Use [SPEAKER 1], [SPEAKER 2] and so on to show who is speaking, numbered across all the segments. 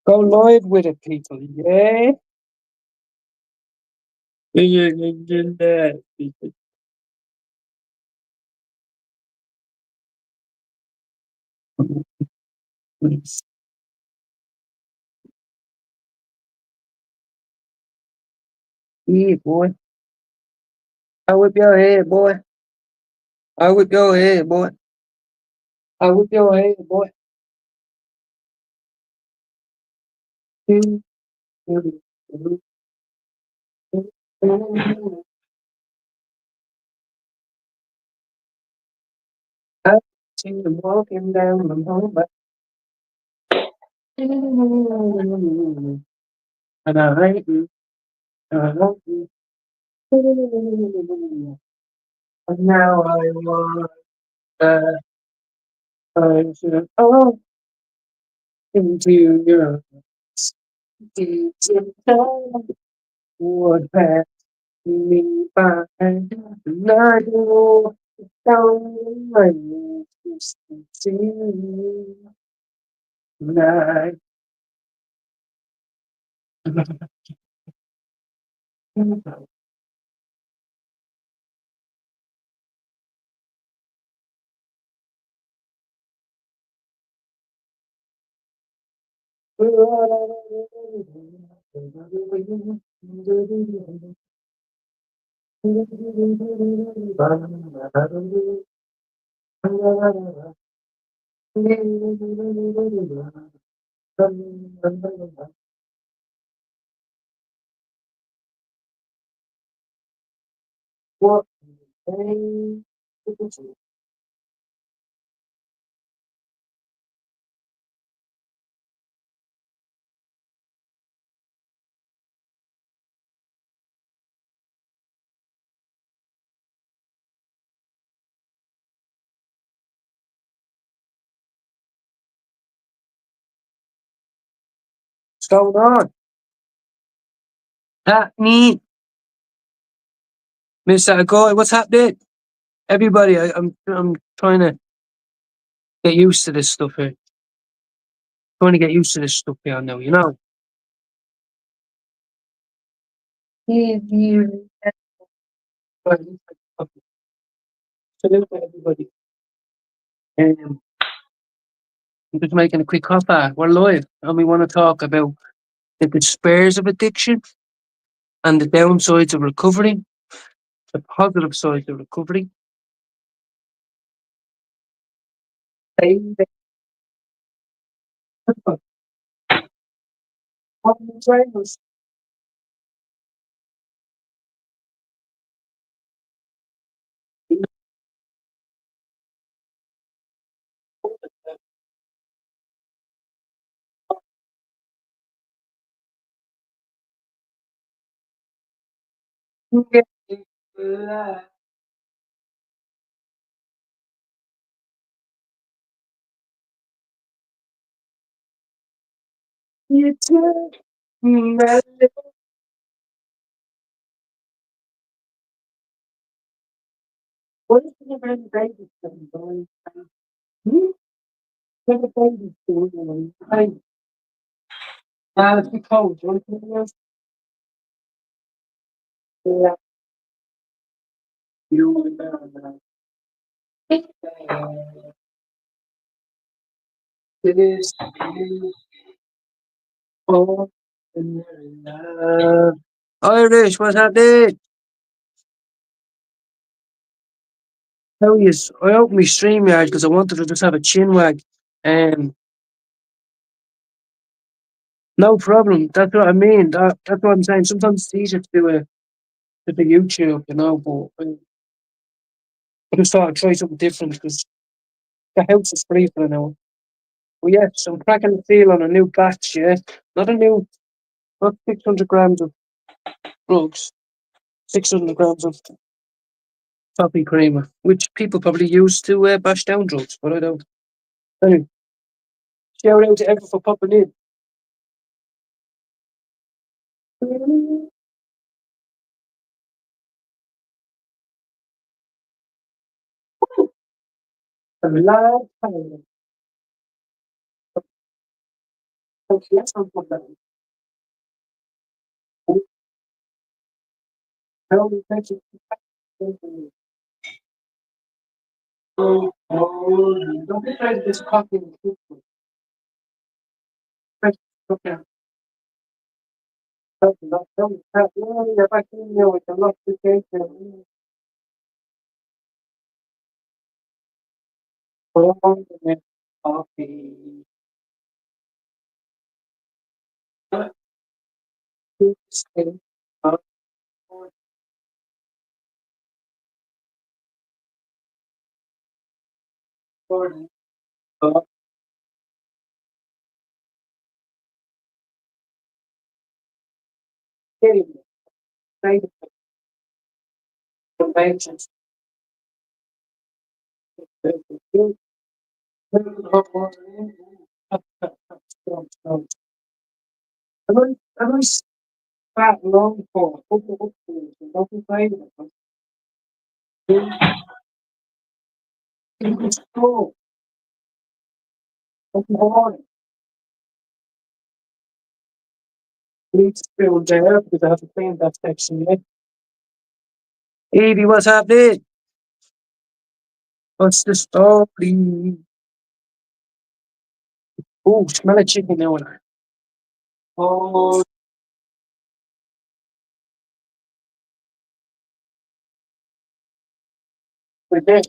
[SPEAKER 1] Go live with it, people. Yeah. Yeah. Yeah, boy. I whip your head, boy. I whip your head, boy. I whip your head, boy. I see him walking down the hall, but and I hate you. I love you. And now I want oh into your deep would pass me by, and I go down my knees to see you tonight. What? What's going on? Happening, Mr. Agoy, what's happening? Everybody, I'm trying to get used to this stuff here. Trying to get used to this stuff here now, you know. Salute to everybody. Um, I'm just making a quick copper. We're live, and we want to talk about the despairs of addiction and the downsides of recovery, the positive sides of recovery. Hey, You took me back. What is the name baby doing? What the baby doing? Hey, it's the cold. You want to come in? Yeah, you know. It is all in love. Irish, what's happening? How is? I opened my stream yard because I wanted to just have a chinwag. No problem. That's what I mean. That's what I'm saying. Sometimes it's easier to do a YouTube, you know. But I just thought I'd try something different because the house is free for now. But yeah, so I'm cracking the seal on a new batch. Yeah, not a new, not 600 grams of drugs, 600 grams of coffee creamer, which people probably use to bash down drugs, but I don't. Anyway, shout out to everyone for popping in. A live time. Okay, that's not what that is. How we catch it? Don't be trying to just copy and paste it. Okay. Yeah, back in there with the notification. Coffee. Am I fat long for? It's cool. Please fill there because I have to clean that section. Yeah. Evie, what's happening? What's the story? Oh, smell of chicken now. Oh, we're there.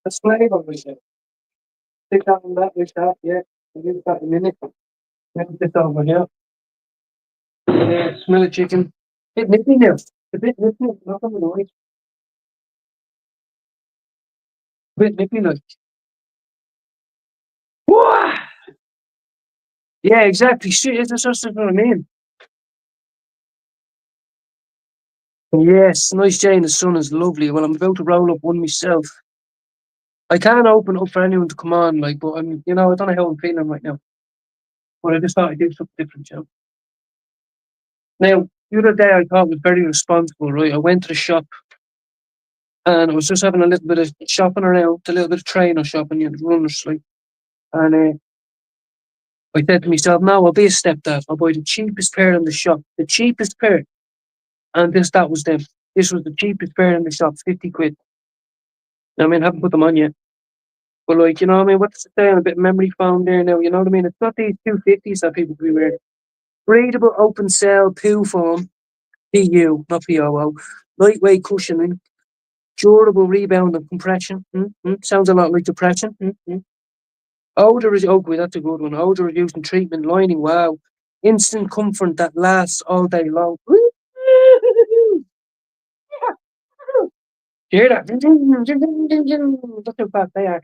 [SPEAKER 1] That's flavor we said. Stick that on that, wish that, yeah. I'll give that in a minute. Let this over here. Yeah, smell of chicken. Bit nippy now. A bit nippy, nothing annoying. A bit nippy like. Whoa! Yeah, exactly. See, that's just what I mean. Yes, nice day in the sun is lovely. Well, I'm about to roll up one myself. I can't open up for anyone to come on, like, but I'm, I don't know how I'm feeling right now. But I just thought I'd do something different, Now, the other day I thought was very responsible, right? I went to the shop and I was just having a little bit of shopping around, a little bit of trainer shopping, runners, like. And I said to myself, no, I'll be a stepdad. I'll buy the cheapest pair in the shop, the cheapest pair. And that was them. This was the cheapest pair in the shop, 50 quid. I mean, I haven't put them on yet. But like, what I mean? What's the saying? A bit of memory foam there now, you know what I mean? It's not these 250s that people be wearing. Breathable open cell poo foam, PU, not POO. Lightweight cushioning, durable rebound and compression. Sounds a lot like depression. Odor is okay, that's a good one. Odor reducing treatment, lining, wow. Instant comfort that lasts all day long. You hear that? That's how fast they are.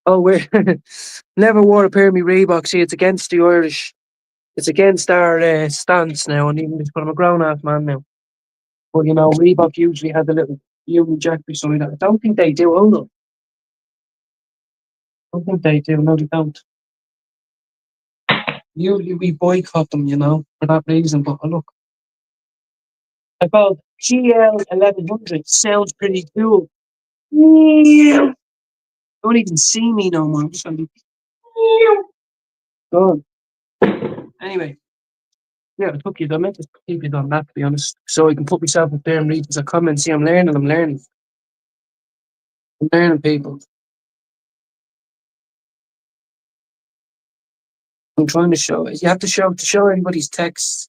[SPEAKER 1] Oh, we're never wore a pair of me Reeboks. See, it's against the Irish. It's against our stance now, and even but I'm a grown ass man now. But Reebok usually had a little Union Jack beside it. I don't think they do. Hold on. I don't think they do. No, they don't. Usually we boycott them, for that reason. But look, I called GL 1100. Sounds pretty cool. Yeah. Don't even see me no more. I'm just gonna be gone. Anyway, yeah, I took you. I meant to keep it on that, to be honest, so I can put myself up there and read the comments. See, I'm learning. I'm learning, people. I'm trying to show. You have to show everybody's texts.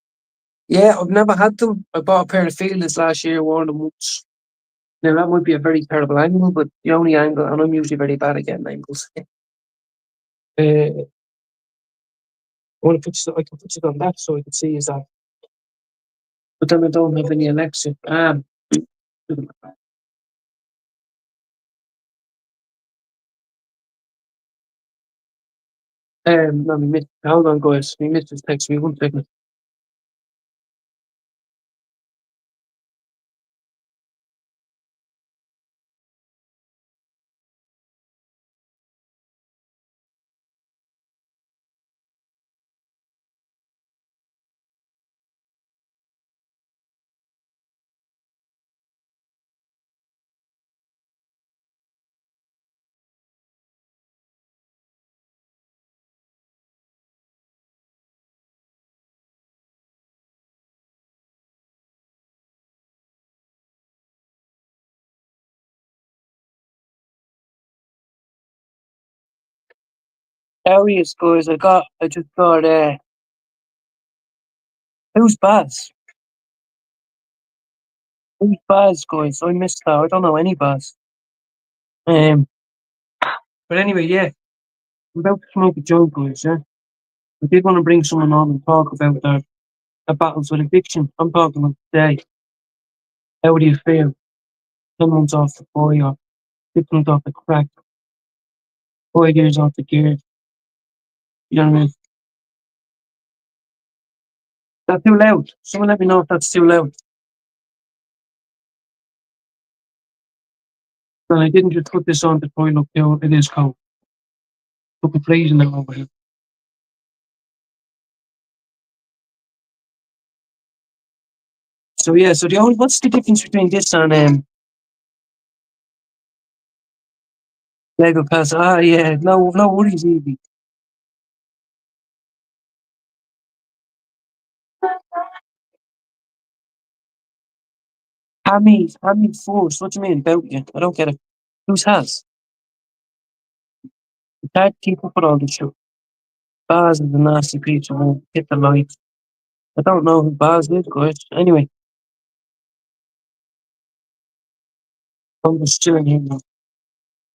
[SPEAKER 1] Yeah, I've never had them. I bought a pair of feelers last year, wore them once. Now that might be a very terrible angle, but the only angle, and I'm usually very bad at getting angles. I want to put you, I can put it on that so I can see is that. But then I don't have any Alexa. No, hold on, guys. My missus text me 1 second. Areas, guys. I just got, who's Baz? Who's Baz, guys? I missed that. I don't know any Baz. Um, but anyway, yeah. I'm about to smoke a joint, guys, yeah? I did want to bring someone on and talk about their battles with addiction. I'm talking about today. How do you feel? 10 months off the boy or 6 months off the crack, 5 years off the gear. You know what I mean? That's too loud. Someone let me know if that's too loud. And I didn't just put this on to try look how it is cold. Look at freezing now over here. So yeah, so the only what's the difference between this and Lego Pass? Ah yeah, no worries, Evie. Hammy force. What do you mean about you? I don't get it. Who's has? You can't keep up with all this shit. Baz is a nasty piece of work. Hit the light. I don't know who Baz is, guys. Anyway, I'm just chilling here now.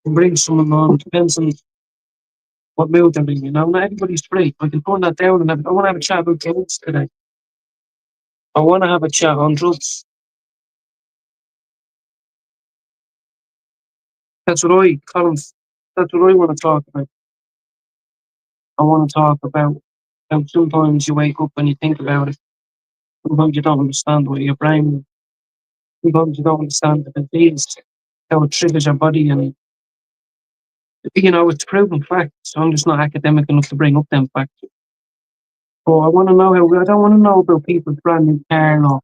[SPEAKER 1] Bring someone on. Depends on what mood they're in. You know, not everybody's free. I can turn that down and I want to have a chat about drugs today. I want to have a chat on drugs. That's what I, Colin, that's what I want to talk about. I want to talk about how sometimes you wake up and you think about it. Sometimes you don't understand what your brain, sometimes you don't understand the disease, how it triggers your body. And, you know, it's proven fact. So I'm just not academic enough to bring up them facts. But I want to know how, I don't want to know about people's brand new car or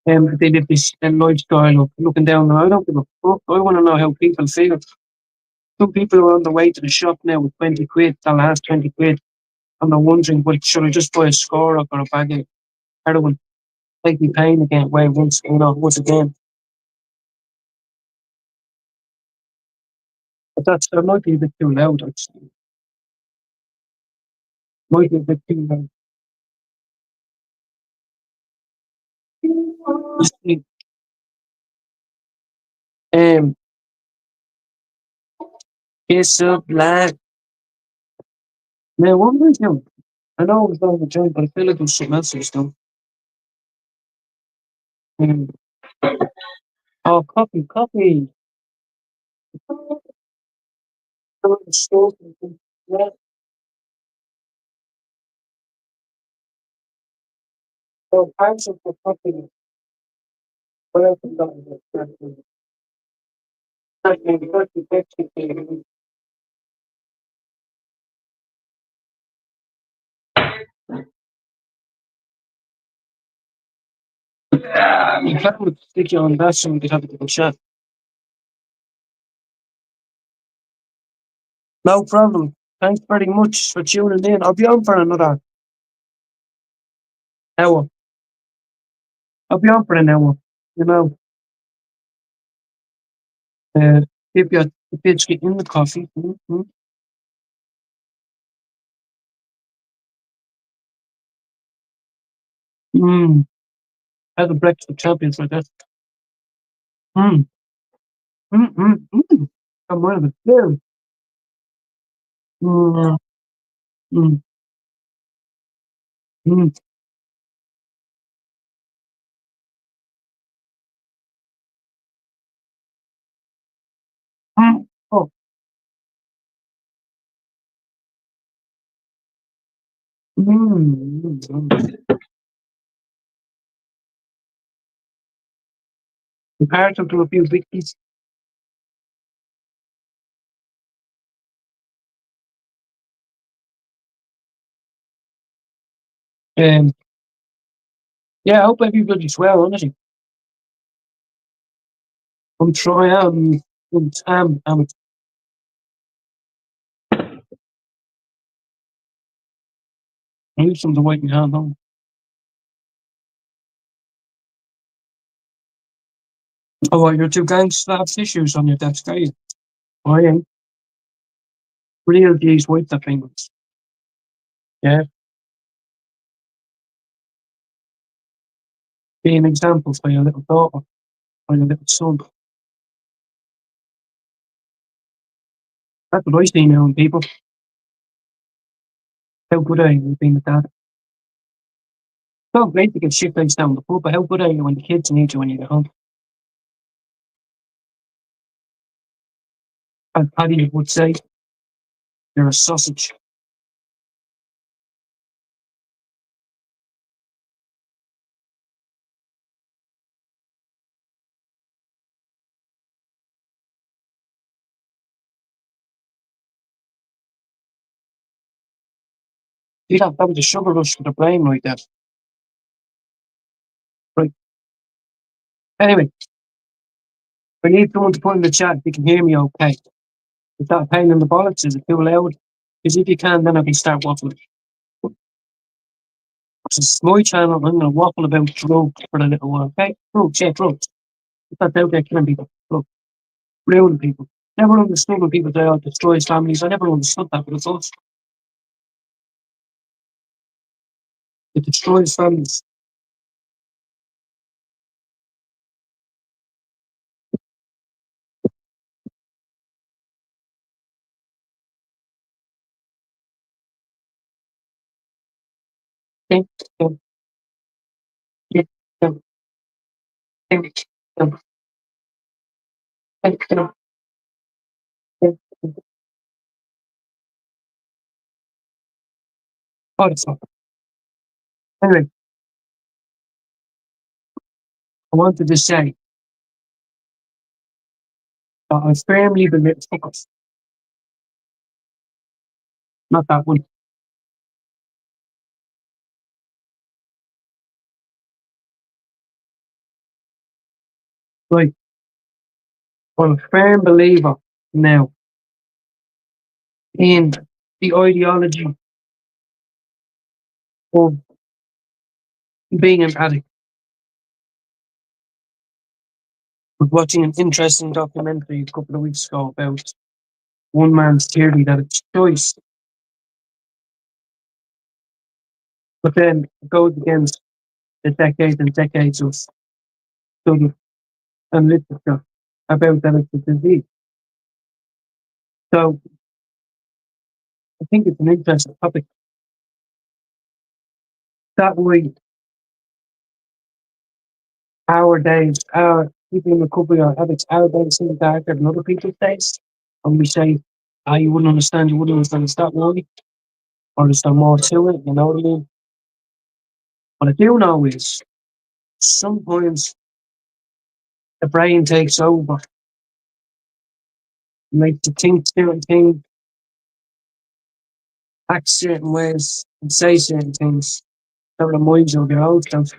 [SPEAKER 1] they live this lifestyle of looking down. I don't give a fuck. I want to know how people feel. Some people are on the way to the shop now with 20 quid, the last 20 quid, and they're wondering, well, should I just buy a score up or a bag of heroin? Take me pain again, way once, once again. But that might be a bit too loud, actually. Might be a bit too loud. You see, Um, kiss up black. Now, what was I doing? I know I was doing the joint, but I feel like it was something else I was doing. Um, oh, coffee. Yeah, so parts of the coffee, whatever that is. If I would stick you on that, so we could have a good chat. No problem. Thanks very much for tuning in. I'll be on for another hour. I'll be on for an hour. You know, uh, keep your biscuit in the coffee. Mm. Have a breakfast with champions like that. Mm. I'm one of the two. Mm. Mm. Mm. Mm. Oh. Comparative to a few biggies. Um, yeah, I hope everybody's well, honestly. I'm trying. I need some to wipe my hand on. Oh, well, your two gangs have tissues on your desk, are you? I am. Real G's white the penguins. Yeah. Be an example for your little daughter or your little son. That's what I see now in people. How good are you at being a dad? So great to get shit faced down the pub, but how good are you when the kids need you when you get home? As Paddy would say, you're a sausage. That was a sugar rush for the brain right there. Right. Anyway, I need someone to put in the chat if you can hear me okay. Is that a pain in the bollocks? Is it too loud? Because if you can, then I can start waffling. This is my channel. I'm going to waffle about drugs for a little while, okay? Drugs, yeah, drugs. If that's out there killing people. Drugs. Ruining people. Never understood when people say, oh, it destroys families. I never understood that, but it's us. It destroys families. Okay? Okay. Yeah. Yeah. Yeah. Yeah. Yeah. Yeah. Yeah. Oh, it's not. Anyway, I wanted to say that I firmly believe, focus, not that one. Right. I'm a firm believer now in the ideology of being an addict. I was watching an interesting documentary a couple of weeks ago about one man's theory that it's choice, but then it goes against the decades and decades of study and literature about that it's a disease. So I think it's an interesting topic. That way, our days, our people in recovery are addicts, our days seem darker than other people's days. And we say, ah, you wouldn't understand, you wouldn't understand. It's that wrong? Or is there more to it? You know what I mean? What I do know is sometimes the brain takes over, makes you think certain things, act certain ways, and say certain things that reminds you of your old self.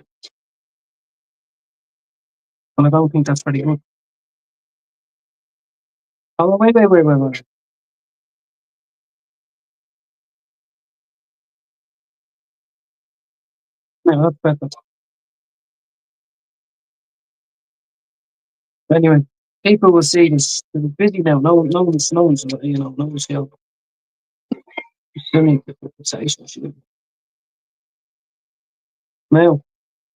[SPEAKER 1] And I don't think that's very good. Oh, wait. No, that's better. Anyway, people will see this. They're busy now. No one's here. Still need the conversation. Now,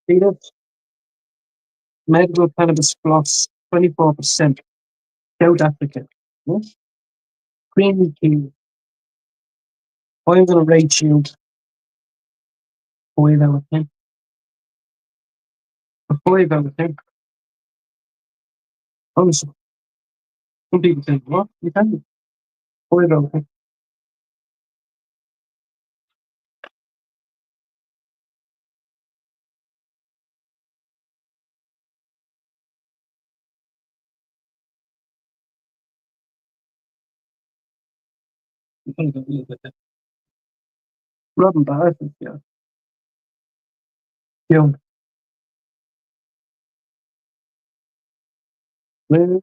[SPEAKER 1] see that medical cannabis plus 24% South Africa. Yes? Green tea. I'm going to rate you 5 out of 10. A 5 out of 10. Honestly, some people say, what? You can't. 5 out of 10. You can't get a little bit there. Robin Barrett, yeah. Yeah. Ready?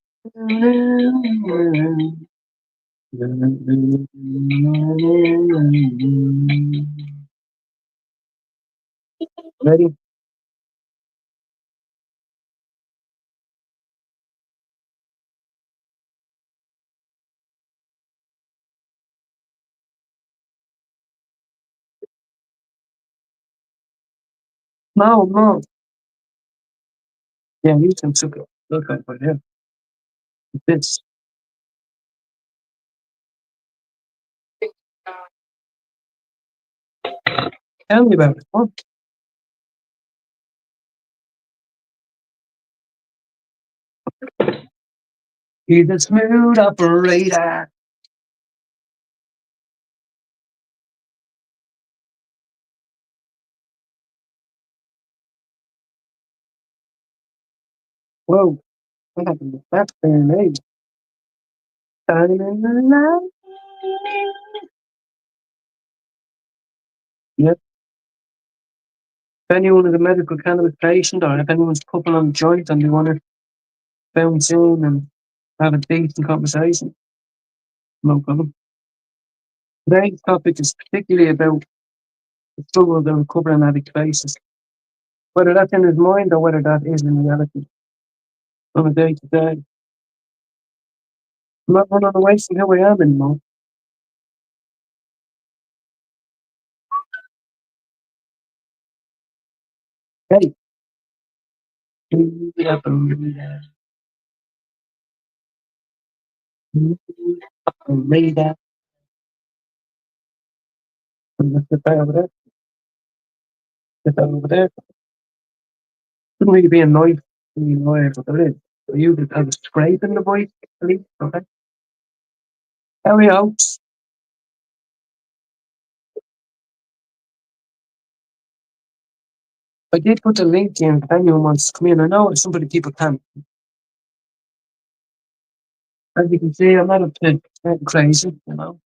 [SPEAKER 1] No, no. Yeah, you can took it. Look at it, yeah. This. Tell me about it. What? He's a smooth operator. Whoa, what happened with that thing, eh? Time in the night. Yep. If anyone is a medical cannabis patient or if anyone's couple on joint and they want to bounce in and have a decent conversation, no problem. Today's topic is particularly about the struggle of the recovering addict faces, whether that's in his mind or whether that is in reality on a day to day. I'm not running away from who I am anymore. Hey, read that. Let's get that over there. Get that over there. Shouldn't really be annoyed when you know it, but there is. So you just have a scrape in the voice, at least. Okay. How are you? I did put the link in if anyone wants to come in. I know some of the people can't. As you can see, I'm not up to crazy, you know.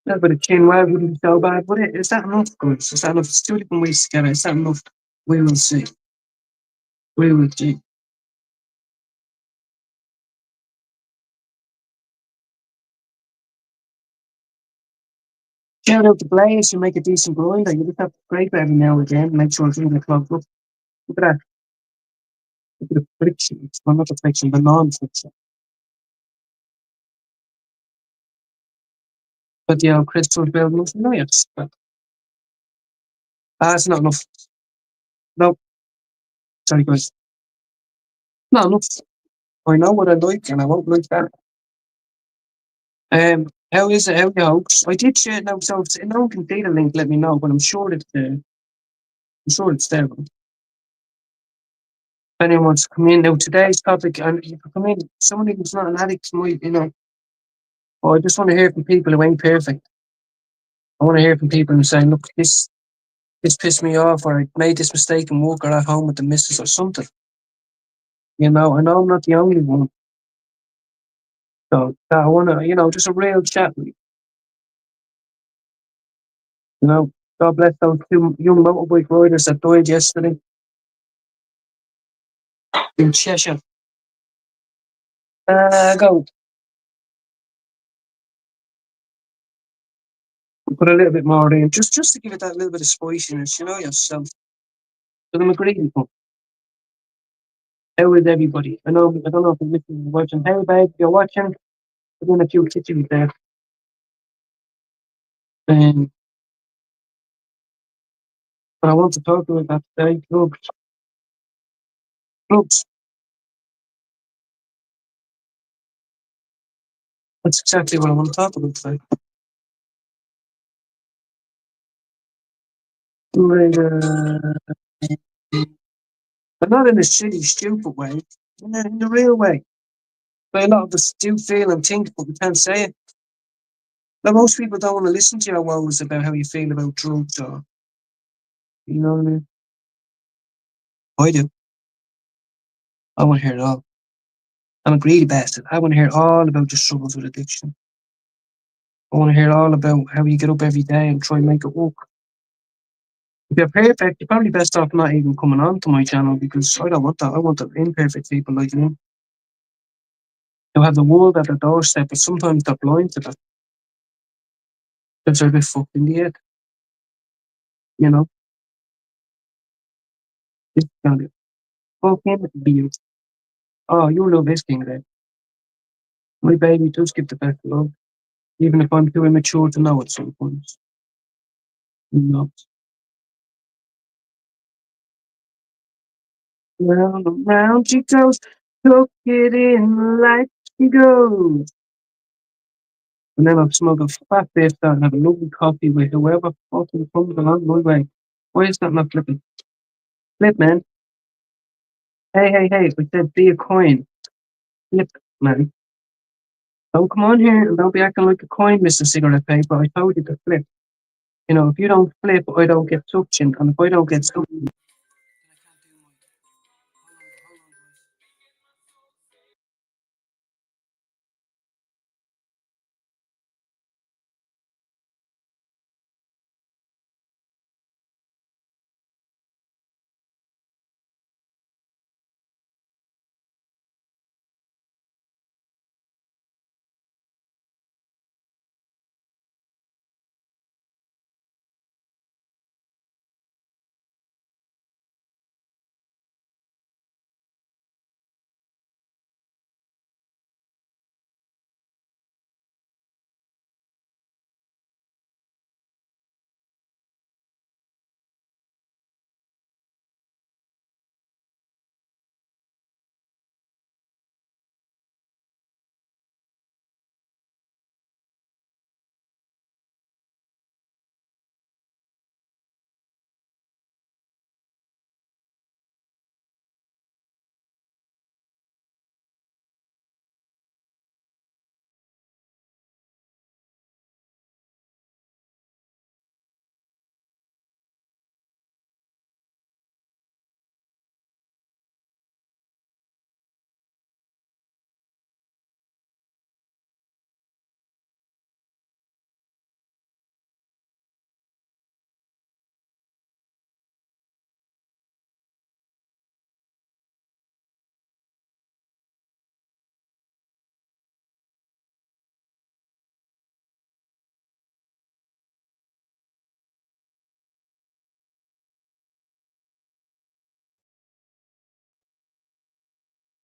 [SPEAKER 1] A little bit of Chinwag wouldn't be so bad, would it? Is that enough, guys? Is that enough? It's 2 different ways to get it. Is that enough? We will see. We will see. Shout out to Blaze, you make a decent grinder. You just have to scrape every now and again, make sure it's in the clogged up. Look at that. Look at the friction. It's not the friction, the non-friction. But yeah, crystal building was nice. But it's not enough. No, sorry guys. Not enough. I know what I like and I won't like that. How is it? How are you hosts? I did share it now, so if no one can see the link, let me know. But I'm sure it's there. If anyone wants to come in now, today's topic, and you can come in. Somebody who's not an addict might, or I just want to hear from people who ain't perfect. I want to hear from people who say, "Look, this pissed me off," or "I made this mistake in work or at home with the missus," or something. I know I'm not the only one. So I want to, just a real chat. God bless those two young motorbike riders that died yesterday in Cheshire. Go. Put a little bit more in, just to give it that little bit of spiciness, yourself. But I'm a greedy one. How is everybody? I don't know if you're listening or watching. Hey, babe, if you're watching, put in a few kitchens there. Um, but I want to talk about that today. Drugs. Drugs. That's exactly what I want to talk about today. Like, but not in a shitty, stupid way. In the real way. But a lot of us do feel and think, but we can't say it. Now, most people don't want to listen to your woes about how you feel about drugs or, you know what I mean? I do. I want to hear it all. I'm a greedy bastard. I want to hear all about your struggles with addiction. I want to hear all about how you get up every day and try and make it work. If you're perfect, you're probably best off not even coming on to my channel because I don't want that. I want the imperfect people like you who have the world at their doorstep, but sometimes they're blind to that because they're a bit fucked in the head. You know, this kind of fucking beauty. Oh, you love this thing there. My baby does give the best love, even if I'm too immature to know at some point. You know. Round and round she goes, took it in like she goes. And then I'll smoke a fat face down and have a lovely coffee with whoever fucking comes along my way. Why is that not flipping? Flip, man. Hey, hey, hey, I said be a coin. Flip, man. Don't come on here and don't be acting like a coin, Mr. Cigarette Paper. I told you to flip. You know, if you don't flip, I don't get suction. And if I don't get suction,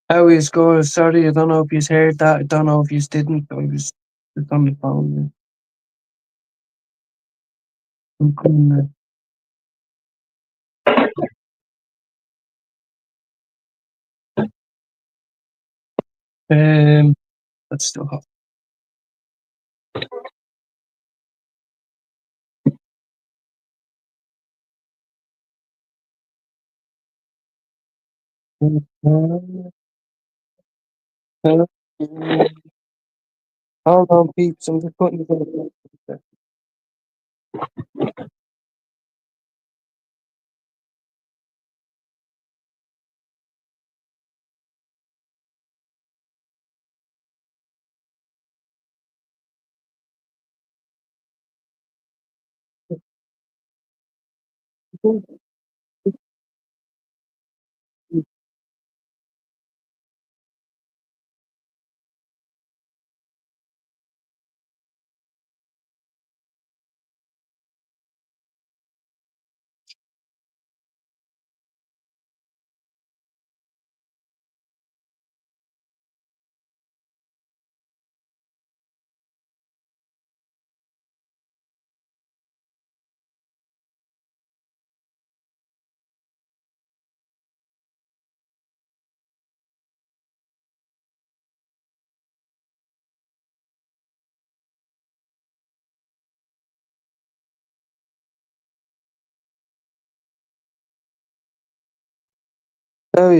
[SPEAKER 1] how is going? Sorry, I don't know if you heard that. I don't know if you didn't. I was just on the phone. I'm coming, that's still hot. Hold on, peeps. I'm just putting it.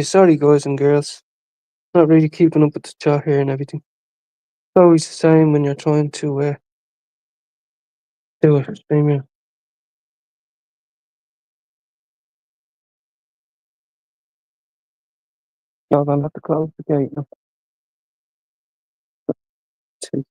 [SPEAKER 1] Sorry, guys and girls. Not really keeping up with the chat here and everything. It's always the same when you're trying to do it. Stream. No, I'll have to close the gate now. Two.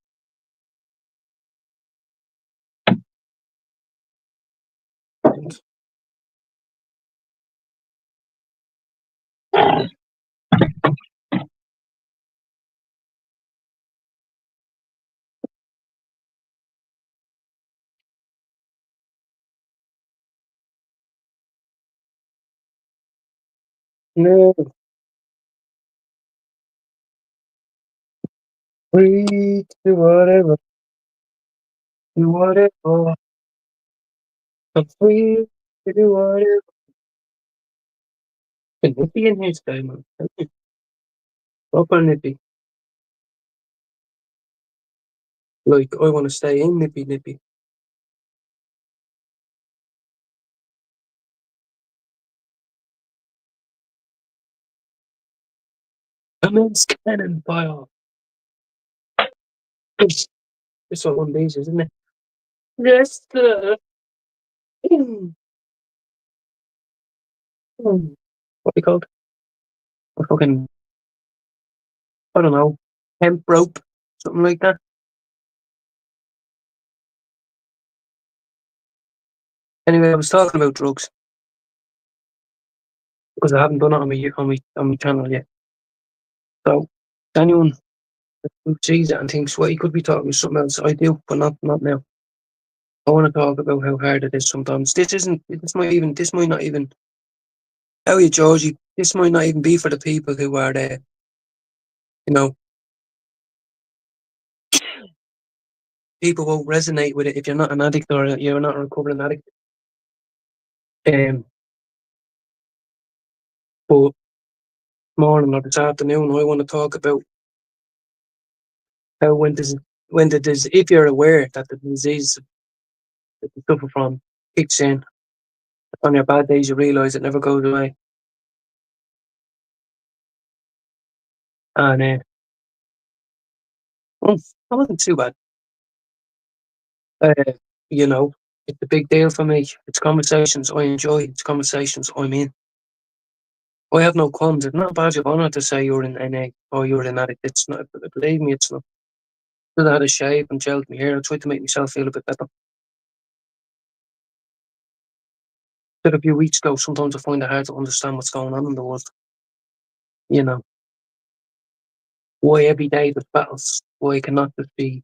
[SPEAKER 1] No, free to do whatever, do whatever. I'm free to do whatever. nippy in here today, man. Proper nippy. Like, I want to stay in nippy nippy. Immense cannon fire. This one of these, isn't it? Yes, sir. Mm, what they called? A fucking, I don't know, hemp rope, something like that. Anyway, I was talking about drugs because I haven't done it on my channel yet. So, anyone who sees it and thinks, well, he could be talking about something else, I do, but not now. I want to talk about how hard it is sometimes. This might not even, how you, Georgie, this might not even be for the people who are there, you know, people won't resonate with it if you're not an addict or you're not a recovering addict. But morning or this afternoon, I want to talk about how when the disease, if you're aware that the disease that you suffer from kicks in on your bad days, you realise it never goes away. And well, that wasn't too bad. Uh, you know, it's a big deal for me. It's conversations I enjoy. It's conversations I'm in. I have no qualms. It's not a badge of honour to say you're in NA or you're an addict. It's not. Believe me, it's not. I had a shave and gelled my hair. I tried to make myself feel a bit better. Said a few weeks ago, sometimes I find it hard to understand what's going on in the world. You know, why every day there's battles? Why it cannot just be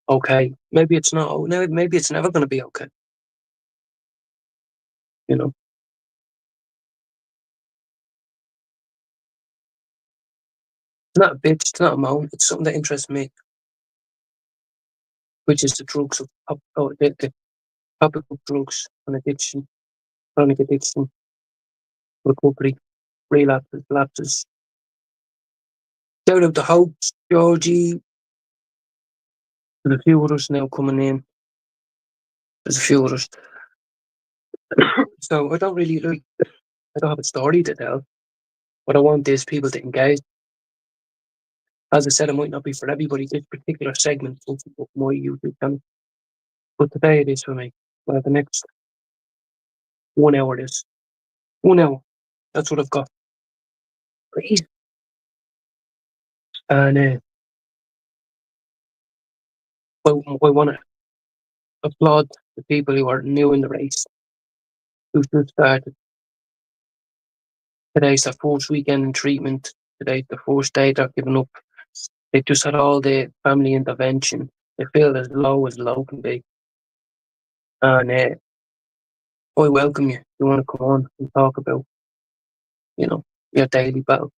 [SPEAKER 1] okay? Maybe it's not. Maybe it's never going to be okay. You know, it's not a bitch. It's not a moan. It's something that interests me, which is the drugs the topic of drugs and addiction, chronic addiction, recovery, relapses, lapses. Shout out the hopes, Georgie. There's a few others now coming in. There's a few others. So I don't really like. I don't have a story to tell. What I want is people to engage. As I said, it might not be for everybody, this particular segment of my YouTube channel. But today it is for me. Well, the next 1 hour is 1 hour. That's what I've got. Please. And I want to applaud the people who are new in the race, who just started. Today's their first weekend in treatment. Today's the first day they're giving up. They've just had all the family intervention. They feel as low can be. And I welcome you. You want to come on and talk about, you know, your daily battle,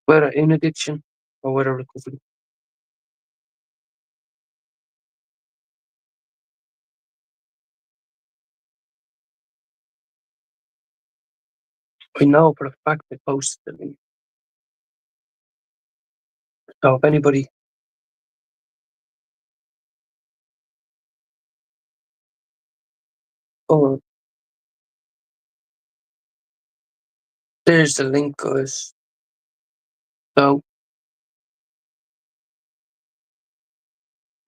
[SPEAKER 1] whether in addiction or whether recovery. I know for a fact they posted the link. So if anybody, oh, there's the link, guys. So,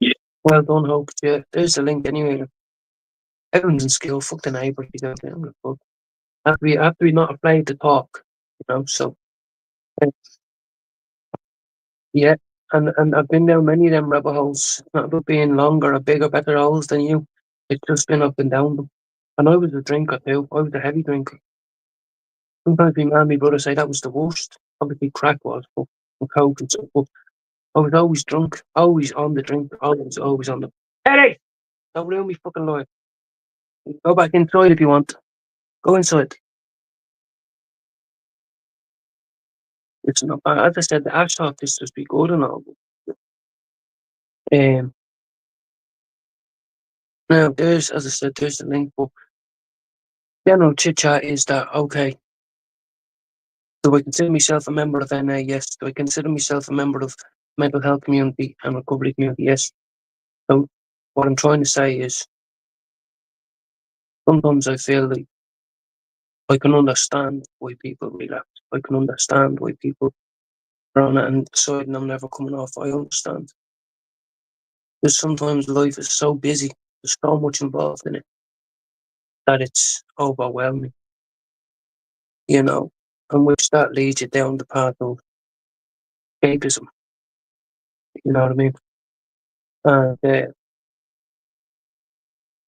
[SPEAKER 1] yeah. Well done, Hope. Yeah, there's the link anyway. Everyone's in school. Fuck the neighbours out there. Fuck. Have to be not afraid to talk, you know. So, uh, yeah. And I've been down many of them rabbit holes. It's not about being longer or bigger, better holes than you. It's just been up and down them. And I was a drinker too. I was a heavy drinker. Sometimes my man and my brother say that was the worst. Obviously, crack was, but and coke and stuff. But I was always drunk, always on the drink, always on the. Hey, don't ruin me fucking life. Go back inside if you want. Go inside. It's not. As I said, the ash talk is just be good and all. Um, now there's, as I said, there's the link. But General chit chat is that okay? Do I consider myself a member of NA? Yes. Do I consider myself a member of mental health community and recovery community? Yes. So what I'm trying to say is sometimes I feel like I can understand why people relapse. I can understand why people are on it and deciding I'm never coming off. I understand. Because sometimes life is so busy, there's so much involved in it that it's overwhelming, you know, and which that leads you down the path of escapism, you know what I mean? And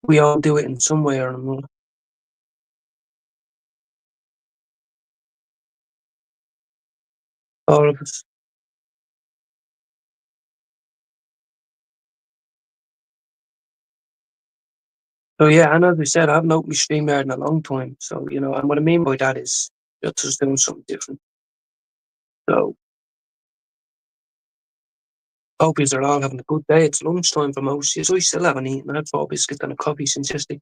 [SPEAKER 1] we all do it in some way or another, all of us. So yeah, and as I said, I haven't opened my StreamYard in a long time. So, you know, and what I mean by that is just doing something different. So hope you're all having a good day. It's lunchtime for most of you. So I still haven't eaten. I had 4 biscuits and a coffee since yesterday.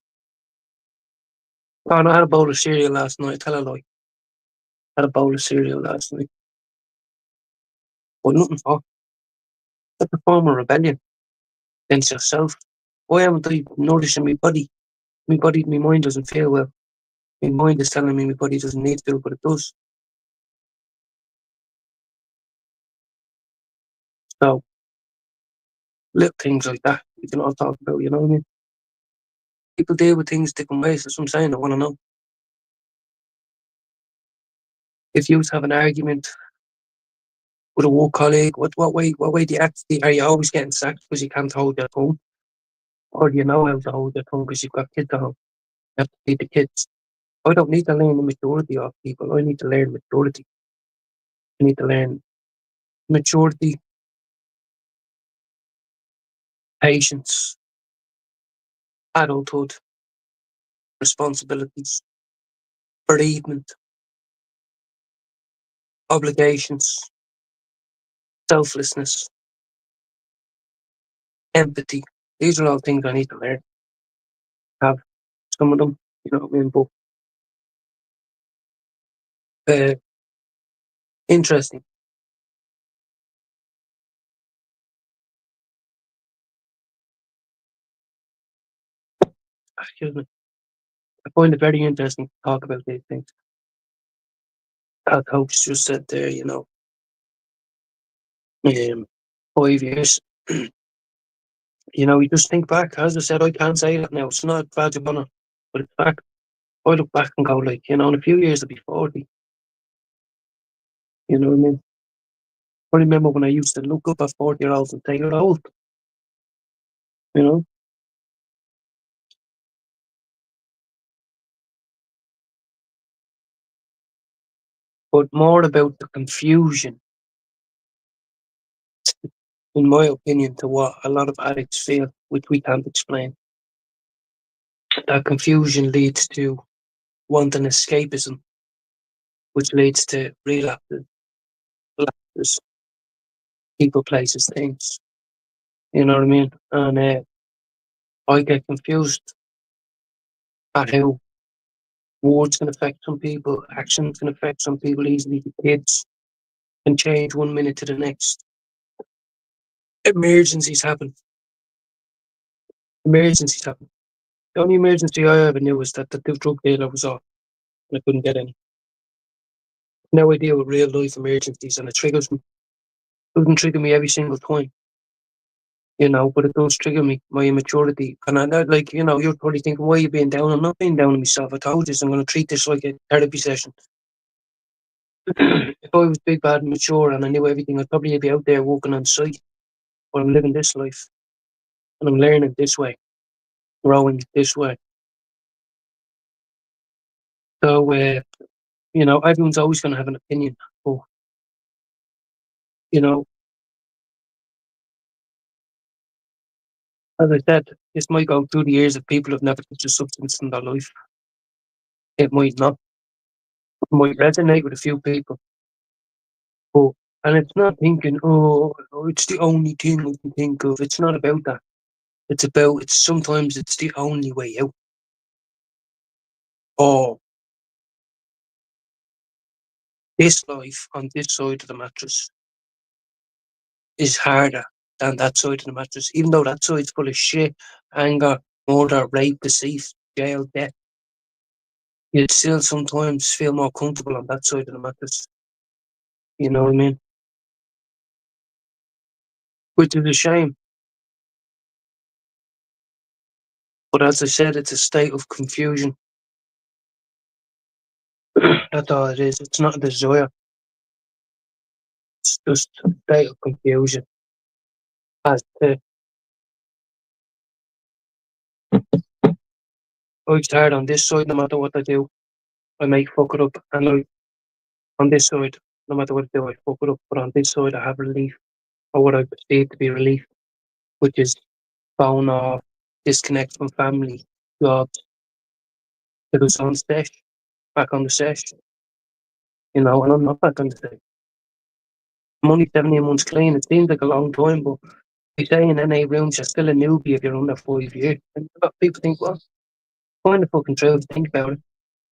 [SPEAKER 1] Oh, and I had a bowl of cereal last night. Tell a lie. I had a bowl of cereal last night. But nothing for. That's a form of rebellion against yourself. Why haven't I nourishing my body? My mind doesn't feel well. My mind is telling me my body doesn't need to, but it does. So little things like that we can all talk about, you know what I mean? People deal with things different ways. That's what I'm saying. I want to know. If you have an argument with a work colleague, what way do you actually, are you always getting sacked because you can't hold your tongue? Or do you know how to hold your tongue because you've got kids at home? You have to feed the kids. I don't need to learn the maturity of people. I need to learn maturity. I need to learn maturity, patience, adulthood, responsibilities, bereavement, obligations, selflessness, empathy. These are all things I need to learn. Have some of them, you know what I mean? But uh, interesting. Excuse me. I find it very interesting to talk about these things. As Coach just said there, um, 5 years. You just think back. As I said, I can't say that now. It's not a badge of honour, but it's fact. I look back and go, like, in a few years I'll be 40. You know what I mean? I remember when I used to look up at 40-year-olds and say, you're old, you know? But more about the confusion, in my opinion, to what a lot of addicts feel, which we can't explain. That confusion leads to wanting escapism, which leads to relapses, lapses, people, places, things. You know what I mean? And I get confused at how words can affect some people, actions can affect some people easily. The kids can change 1 minute to the next. Emergencies happen. Emergencies happen. The only emergency I ever knew was that the drug dealer was off and I couldn't get any. No idea with real life emergencies and it triggers me. It doesn't trigger me every single time, but it does trigger me, my immaturity. And you're probably thinking, why are you being down? I'm not being down on myself. I told you, I'm going to treat this like a therapy session. If I was big, bad, and mature and I knew everything, I'd probably be out there working on site. But I'm living this life and I'm learning this way, growing this way. So, everyone's always going to have an opinion. But, you know, as I said, this might go through the ears of people who've never touched a substance in their life. It might not. It might resonate with a few people. But, and it's not thinking, it's the only thing I can think of. It's not about that. It's sometimes it's the only way out. Oh, this life on this side of the mattress is harder than that side of the mattress, even though that side's full of shit, anger, murder, rape, deceit, jail, death. You'd still sometimes feel more comfortable on that side of the mattress. You know what I mean? Which is a shame. But as I said, it's a state of confusion. That's all it is. It's not a desire. It's just a state of confusion. As to, I start on this side, no matter what I do, I might fuck it up. And like on this side, no matter what I do, I fuck it up. But on this side, I have relief, or what I perceive to be relief, which is phone off, disconnect from family, jobs, it was on sesh, back on the sesh, and I'm not back on the sesh. I'm only 17 months clean. It seems like a long time, but they say in NA rooms you're still a newbie if you're under 5 years. And a lot of people think, well, find the fucking truth, think about it.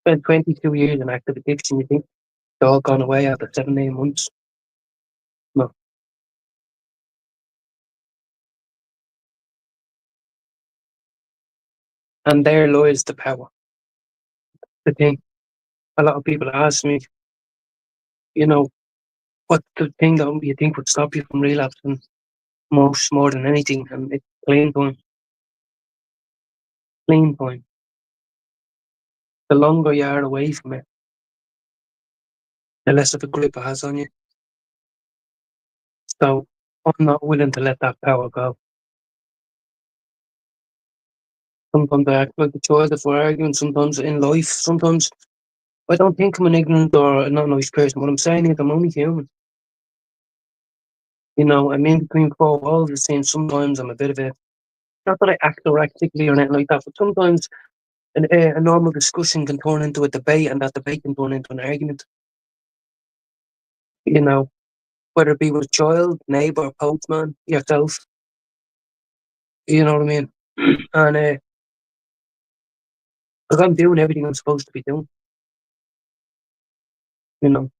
[SPEAKER 1] Spent 22 years in active addiction, you think it's all gone away after 17 months. No. And there lies the power. The thing. A lot of people ask me, you know, what's the thing that you think would stop you from relapsing most more than anything? And it's clean time. Clean time. The longer you are away from it, the less of a grip it has on you. So I'm not willing to let that power go. Sometimes I act like a child if we're arguing, sometimes in life, sometimes I don't think I'm an ignorant or a not nice person. What I'm saying is I'm only human. I'm in between four walls the same. Sometimes I'm a bit of a, not that I act erratically or anything like that, but sometimes a normal discussion can turn into a debate and that debate can turn into an argument. You know, whether it be with a child, neighbour, postman, yourself, you know what I mean? And like I'm doing everything I'm supposed to be doing, you know.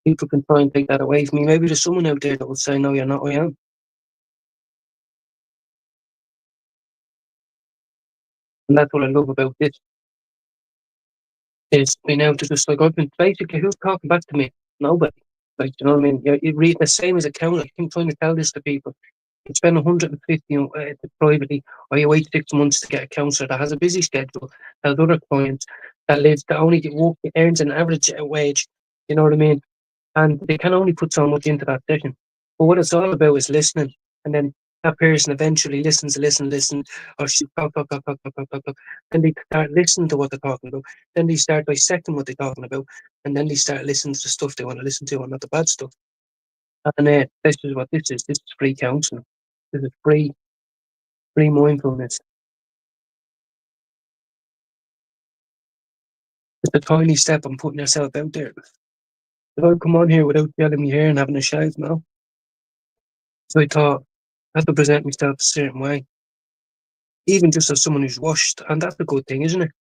[SPEAKER 1] People can try and take that away from me. Maybe there's someone out there that will say, no, you're not, I am. And that's what I love about this, is being able to just, like, I've been, basically, who's talking back to me? Nobody. Like, you know what I mean? You read the same as a counselor. I keep trying to tell this to people. You spend 150 privately, or you wait 6 months to get a counsellor that has a busy schedule, that has other clients, that only get work, earns an average wage. You know what I mean? And they can only put so much into that session. But what it's all about is listening, and then that person eventually listen, or she talk, talk, talk, talk, talk, talk, talk, talk. Then they start listening to what they're talking about. Then they start dissecting what they're talking about, and then they start listening to the stuff they want to listen to, and not the bad stuff. And this is what this is. This is free counselling. This is free mindfulness. It's a tiny step on putting yourself out there. If I come on here without telling me hair and having a shave now, so I thought I have to present myself a certain way, even just as someone who's washed, and that's a good thing, isn't it?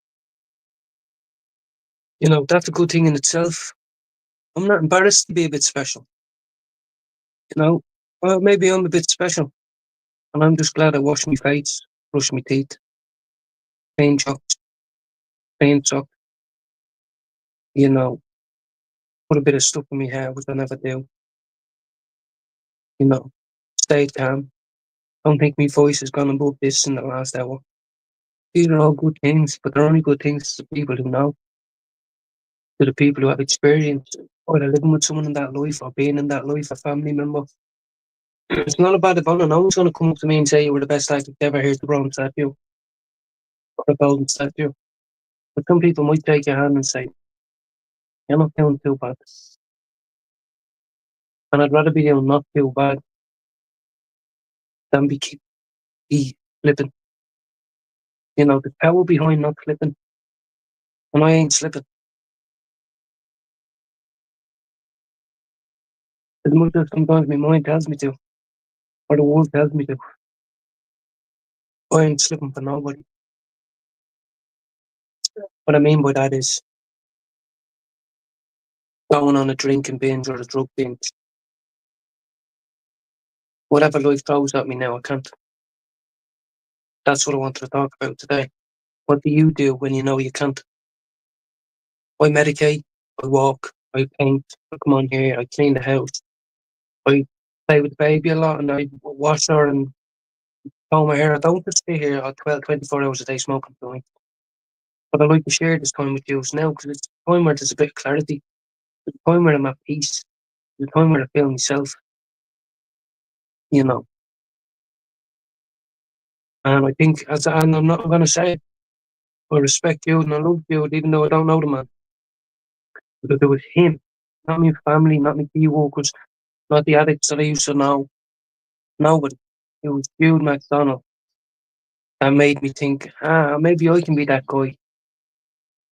[SPEAKER 1] That's a good thing in itself. I'm not embarrassed to be a bit special. Well, maybe I'm a bit special, and I'm just glad I washed my face, brushed my teeth, clean chopped, clean socked, you know, put a bit of stuff in my hair, which I never do, you know, stayed calm. Don't think my voice has gone above this in the last hour. These are all good things, but they're only good things to people who know, to the people who have experience, either living with someone in that life or being in that life, a family member. It's not about the bottle. No one's going to come up to me and say you were the best actor ever. Here's the bronze statue or the golden statue. But some people might take your hand and say, you're not doing too bad. And I'd rather be doing not too bad than be slipping. The power behind not slipping. And I ain't slipping. As much as sometimes my mind tells me to, or the world tells me to, I ain't slipping for nobody. What I mean by that is going on a drinking binge or a drug binge. Whatever life throws at me now, I can't. That's what I wanted to talk about today. What do you do when you know you can't? I medicate, I walk, I paint, I come on here, I clean the house, I play with the baby a lot and I wash her and comb her hair. I don't just stay here at 12, 24 hours a day smoking joint. But I like to share this time with you now because it's a time where there's a bit of clarity. It's a time where I'm at peace. It's a time where I feel myself, you know. And I think, and I'm not going to say it, I respect you and I love you even though I don't know the man. Because it was him, not my family, not my key workers, not the addicts that I used to know. Nobody. It was Jude McDonald that made me think, maybe I can be that guy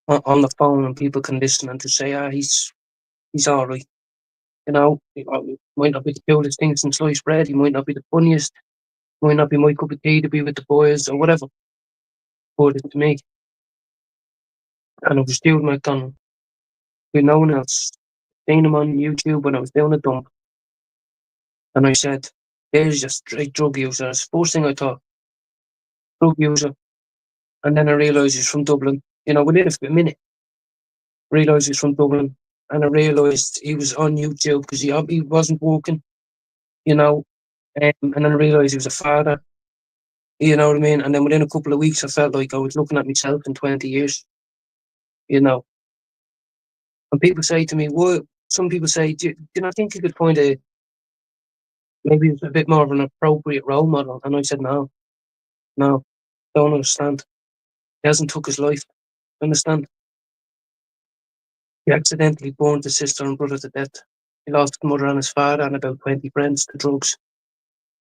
[SPEAKER 1] on the phone and people can listen and just say, he's all right. You know, he might not be the coolest thing since sliced bread. He might not be the funniest. Might not be my cup of tea to be with the boys or whatever. But it's me. And it was Jude McDonald. With no one else. Seen him on YouTube when I was doing a dump. And I said, there's just straight drug user. That's the first thing I thought. Drug user. And then I realised he's from Dublin. You know, within a minute, realised he's from Dublin. And I realised he was on YouTube because he wasn't working, you know. And then I realised he was a father, you know what I mean? And then within a couple of weeks, I felt like I was looking at myself in 20 years, you know. And people say to me, what? Some people say, do you not think you could find maybe a bit more of an appropriate role model? And I said, no, don't understand. He hasn't took his life, understand? He accidentally burned his sister and brother to death. He lost his mother and his father and about 20 friends to drugs.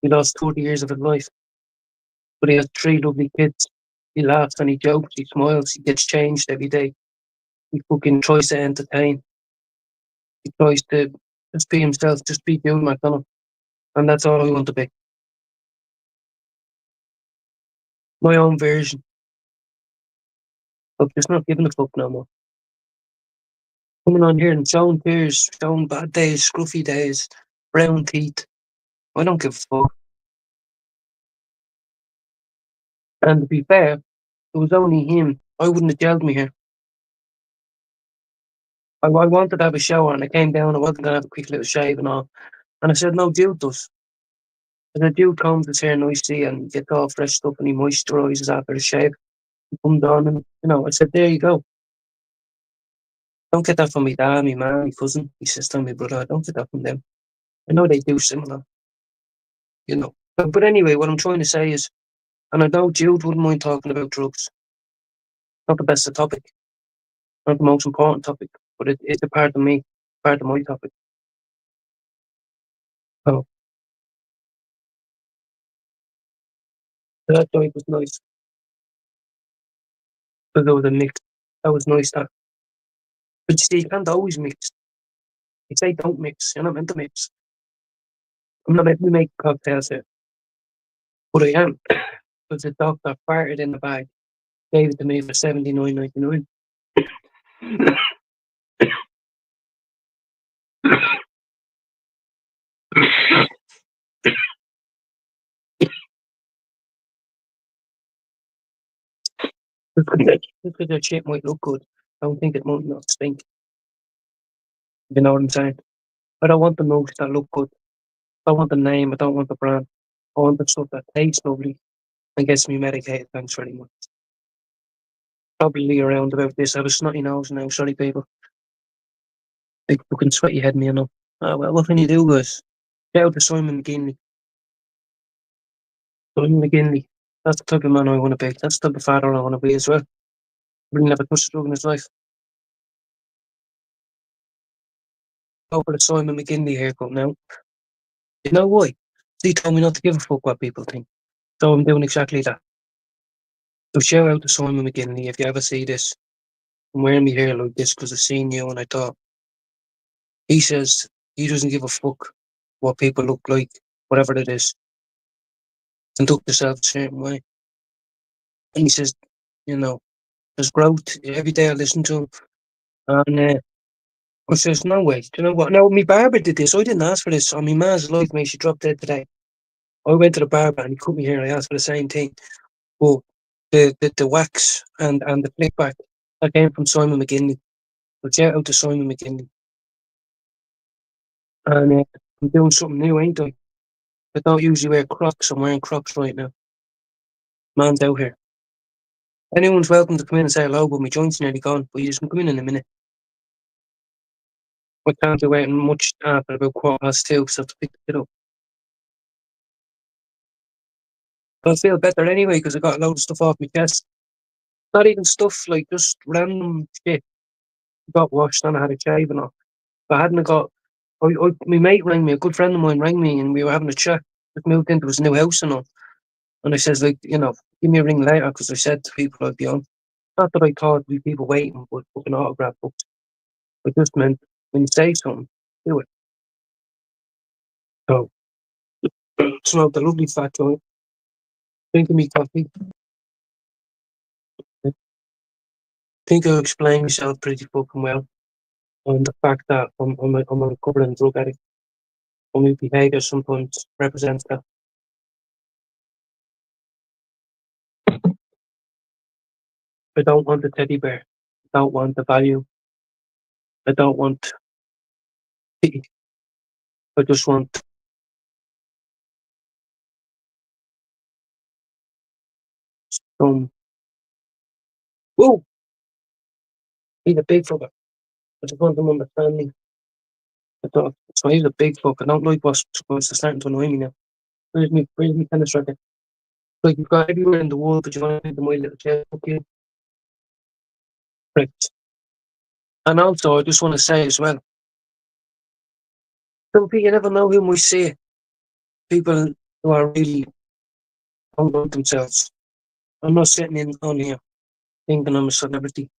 [SPEAKER 1] He lost 30 years of his life. But he has three lovely kids. He laughs and he jokes, he smiles, he gets changed every day. He fucking tries to entertain. He tries to just be himself, just be Hugh McDonald. And that's all I want to be. My own version of just not giving a fuck no more. Coming on here and showing tears, showing bad days, scruffy days, brown teeth. I don't give a fuck. And to be fair, it was only him. I wouldn't have jailed me here. I wanted to have a shower and I came down. I wasn't going to have a quick little shave and all. And I said, no, Dude does. And the Dude combs his hair nicely and gets all freshed up and he moisturises after the shave. He comes on and, I said, there you go. Don't get that from me dad, me man, my cousin, my sister, my brother. I don't get that from them. I know they do similar, you know. But anyway, what I'm trying to say is, and I know Jude wouldn't mind talking about drugs. Not the best of topic, not the most important topic, but it's a part of me, part of my topic. So that night was nice. Because there was a mix. That was nice that. But you see, you can't always mix. You say don't mix. You're not meant to mix. I'm not meant to make cocktails here. But I am. Because the doctor farted in the bag, gave it to me for 79.99. Because that shit might look good. I don't think it might not stink. You know what I'm saying? I don't want the milks that look good. I don't want the name. I don't want the brand. I want the stuff that tastes lovely and gets me medicated. Thanks very much. Probably around about this. I have a snotty nose now. Sorry, people. Big fucking sweaty head, me, you know. Well, what can you do, guys? Shout out to Simon McGinley. Simon McGinley. That's the type of man I want to be. That's the type of father I want to be as well. Really never touched a drug in his life. Go for the Simon McGinley haircut now. You know why? He told me not to give a fuck what people think. So I'm doing exactly that. So shout out to Simon McGinley if you ever see this. I'm wearing my hair like this because I've seen you and I thought. He says he doesn't give a fuck what people look like, whatever it is. Conduct yourself a certain way. And he says, you know, There's growth every day. I listen to him, and I says, "No way." Do you know what? Now, my barber did this. I didn't ask for this. On my ma's life, mate, she dropped dead today. I went to the barber and he cut me hair. I asked for the same thing, but the wax and the flick back that came from Simon McGinley. But shout out to Simon McGinley, and I'm doing something new, ain't I? I don't usually wear Crocs. I'm wearing Crocs right now. Man's out here. Anyone's welcome to come in and say hello, but my joint's nearly gone. But you just can come in a minute. I can't be waiting much after about 2:15, so I have to pick it up. But I feel better anyway because I got a load of stuff off my chest. Not even stuff like just random shit. Got washed and I had a shave and all. If I hadn't have got, my mate rang me, a good friend of mine rang me, and we were having a chat. Just moved into his new house and all. And I says, like, give me a ring later because I said to people I'd be on. Not that I thought we'd be people waiting, but fucking autograph books. I just meant when you say something, do it. So, smoked a lovely fat joint, drinking me coffee. I think I explained myself pretty fucking well. And the fact that I'm a recovering drug addict. And my behaviour sometimes represents that. I don't want a teddy bear. I don't want the value. I don't want pity. I just want some. Whoa! He's a big fucker. I just want them understanding. I thought, so he's a big fucker. I don't like what's starting to annoy me now. Where's me tennis racket? Like you've got everywhere in the world, but you want to make the my little chair. Okay. Right. And also, I just want to say as well, some people, you never know who might see it. People who are really don't like themselves. I'm not sitting in on here thinking I'm a celebrity.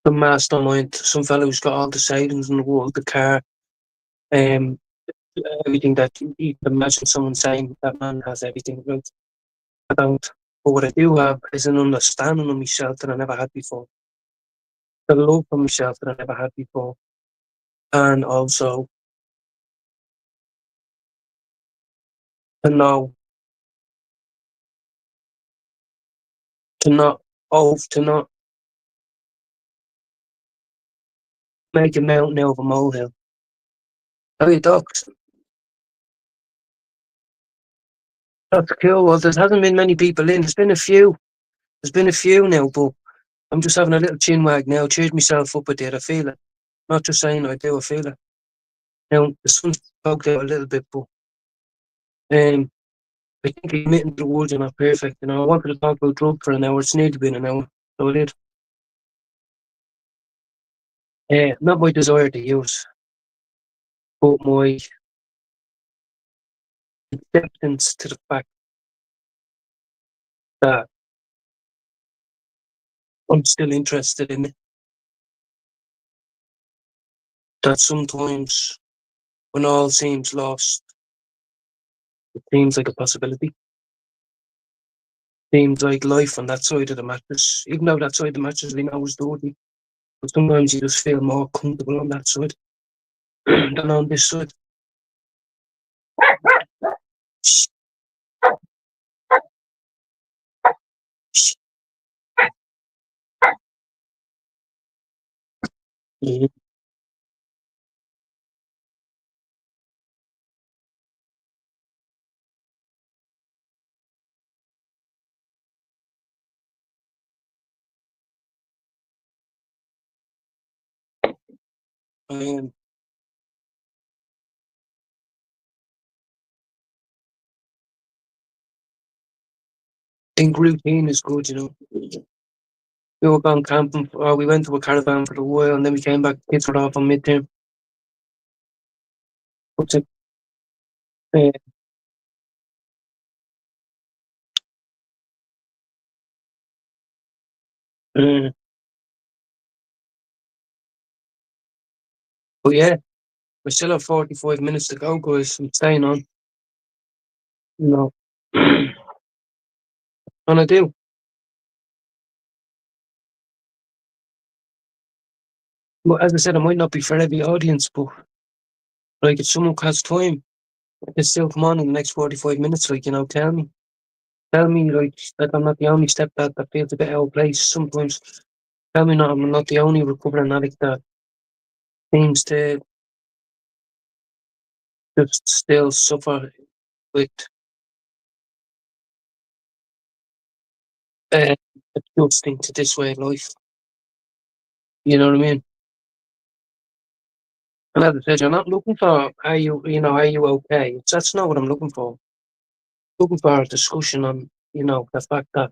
[SPEAKER 1] Some mastermind, some fellow who's got all the savings in the world, the car, um, everything that you can imagine someone saying that man has everything. Right? I don't. But what I do have is an understanding of myself that I never had before. The love for myself that I never had before. And also to know, to not, to not make a mountain out of a molehill. Oh, you ducks. That's cool. Well, there hasn't been many people in. There's been a few. There's been a few now, but I'm just having a little chinwag now. Cheers myself up a bit. I feel it. Not just saying I do, I feel it. Now, the sun's poked out a little bit, but um, I think admitting to the words are not perfect. I wanted to talk about drugs for an hour. It's nearly been an hour. So I did. Not my desire to use, but my acceptance to the fact that I'm still interested in it. That sometimes, when all seems lost, it seems like a possibility. Seems like life on that side of the mattress, even though that side of the mattress we know is dirty. But sometimes you just feel more comfortable on that side than on this side. Mhm. I think routine is good. We were gone camping, or we went to a caravan for a while, and then we came back. Kids were off on midterm. But, uh, uh, but yeah, we still have 45 minutes to go, guys. I'm staying on. You know, and I do. But as I said, it might not be for every audience, but like if someone has time, they still come on in the next 45 minutes. Like tell me like that I'm not the only stepdad that feels a bit out of place sometimes. Tell me not I'm not the only recovering addict that seems to just still suffer with uh, adjusting to this way of life. You know what I mean? And as I said, you're not looking for are you okay? That's not what I'm looking for. Looking for a discussion on the fact that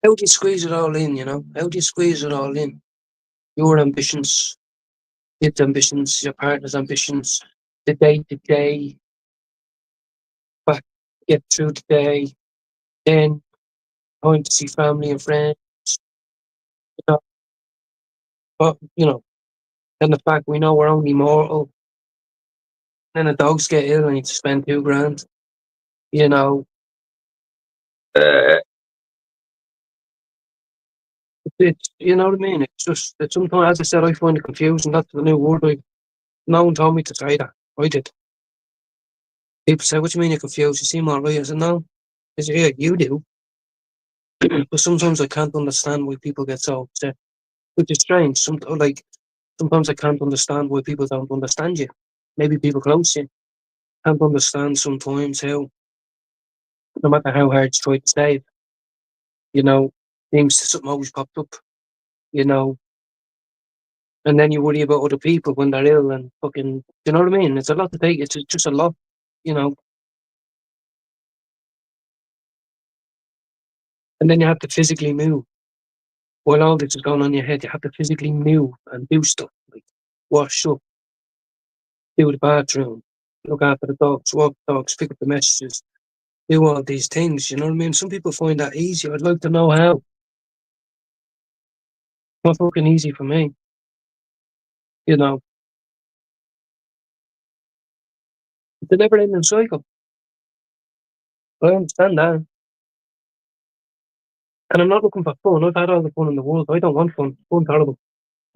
[SPEAKER 1] how do you squeeze it all in? How do you squeeze it all in? Your ambitions, kids' ambitions, your partner's ambitions, the day to day, back get through the day, then going to see family and friends. You know, but and the fact we know we're only mortal. Then the dogs get ill and you need to spend 2 grand. You know, uh, it's you know what I mean. It's just that sometimes, as I said, I find it confusing. That's the new word. No one told me to say that. I did. People say, "What do you mean you're confused? You seem all right." I said, "No." I said, "Yeah, you do." But sometimes I can't understand why people get so upset, which is strange. Sometimes I can't understand why people don't understand you. Maybe people close to you can't understand sometimes how, no matter how hard you try to say it, you know, things something always popped up, you know, and then you worry about other people when they're ill and fucking, you know what I mean? It's a lot to take. It's just a lot, you know, and then you have to physically move. While all this is going on in your head, you have to physically move and do stuff like wash up, do the bathroom, look after the dogs, walk the dogs, pick up the messages, do all these things. You know what I mean? Some people find that easy. I'd like to know how. It's not fucking easy for me. You know, it's a never ending cycle. I understand that. And I'm not looking for fun. I've had all the fun in the world. I don't want fun. Fun's horrible.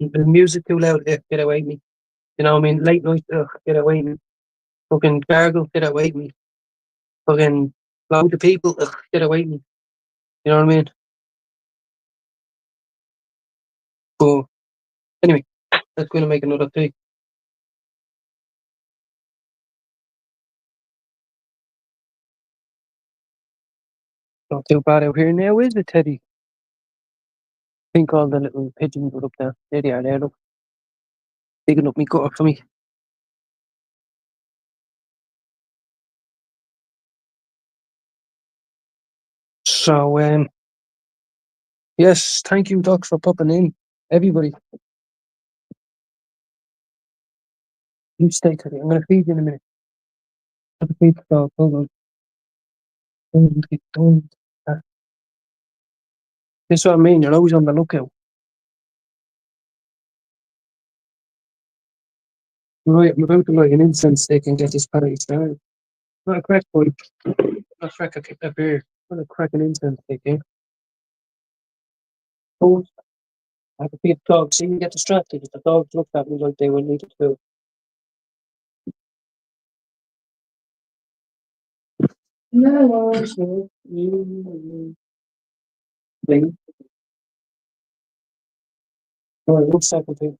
[SPEAKER 1] The music too loud, get away from me. You know what I mean? Late night, get away from me. Fucking gargle, get away from me. Fucking loud to people, get away from me. You know what I mean? But anyway, that's going to make another take. Not too bad out here now, is it, Teddy? I think all the little pigeons were up there. There they are there, look. Digging up me gutter for me. So, yes, thank you, Doc, for popping in. Everybody, you stay, Teddy. I'm going to feed you in a minute. Have to feed the dog. Hold on. Don't. This is what I mean. You're always on the lookout. Right, I'm about to light an incense stick and get this party started. Not a crack pipe. Not crack a beer. Not a crack an incense stick, eh? Oh, I have to feed the dog. See, you get distracted. If the dogs looked at me like they were needed to. No, Thing. Right, 1 second.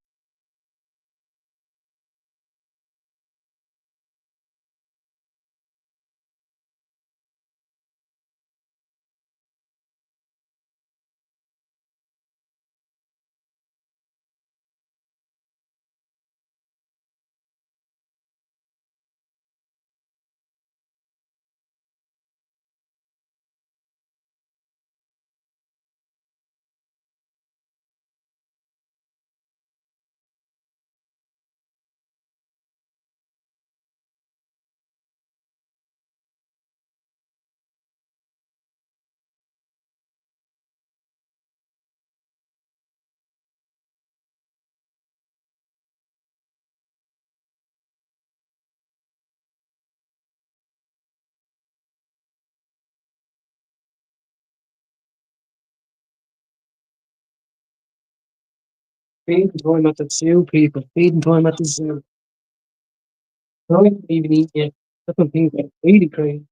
[SPEAKER 1] Feeding time at the zoo, people. Feeding time at the zoo. I don't even eat yet. That's one thing that's really crazy.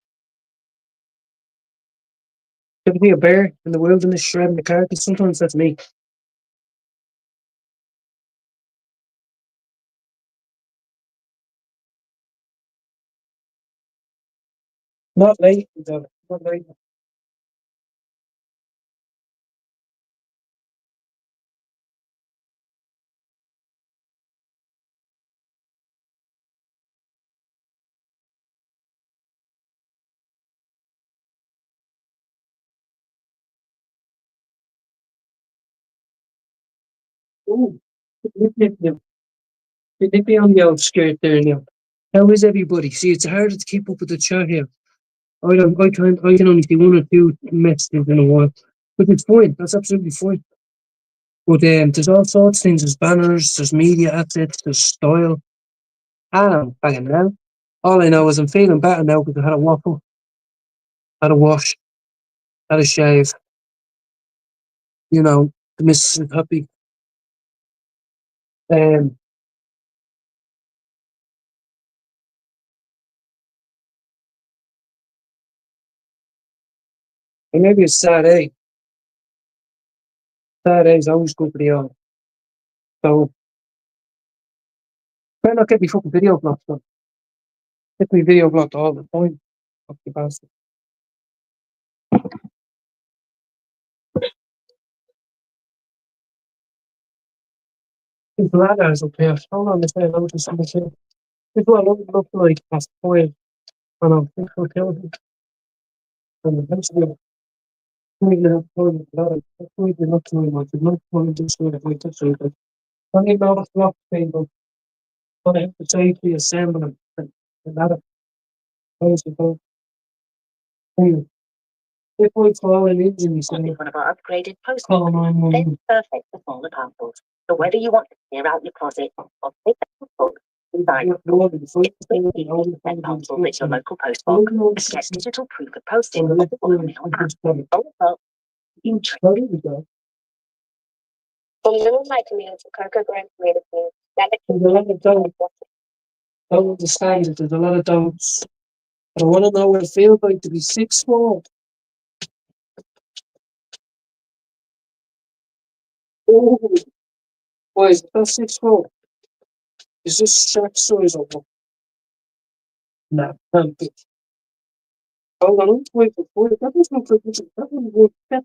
[SPEAKER 1] If you see a bear in the wilderness shredding the carcass, sometimes that's me. Not late, though. Not late. Ooh. Nip me on the outskirt there now. How is everybody? See, it's harder to keep up with the chat here. I can only see one or two messages in a while. But it's fine. That's absolutely fine. But there's all sorts of things. There's banners, there's media assets, there's style. I'm banging now. All I know is I'm feeling better now because I had a waffle, had a wash, had a shave. You know, the missus is happy. Um, and maybe it's Saturday. Saturday's always good for the old. So, better not get me fucking video blocked, though. Get me video blocked all the time. Fucking bastard. There's ladders up here. Hold on a second. I'm just going to say. This is what I look like past 5 on a big hotel. And eventually, I'm going to have time with that. That's why they're not doing much. There's no point just doing it like this. I need another block table. But I have to safely assemble them. And that is the thing. If I fall an injury, say, one of our upgraded post call 911. Perfect for smaller parcels. So whether you want to clear out your closet or pick up a book, parcel with your local post box, get digital proof of posting or mail app. Also, you try. From my community, Conquer Grand Community, that there's a lot of dogs. I don't understand it. There's a lot of dogs. I want to know what it feels like to be 6'4". Oh, why is that 6'4"? Is this shark size or what? No, can't be. Hold on, I'm waiting for it. That doesn't look like this. That doesn't look that.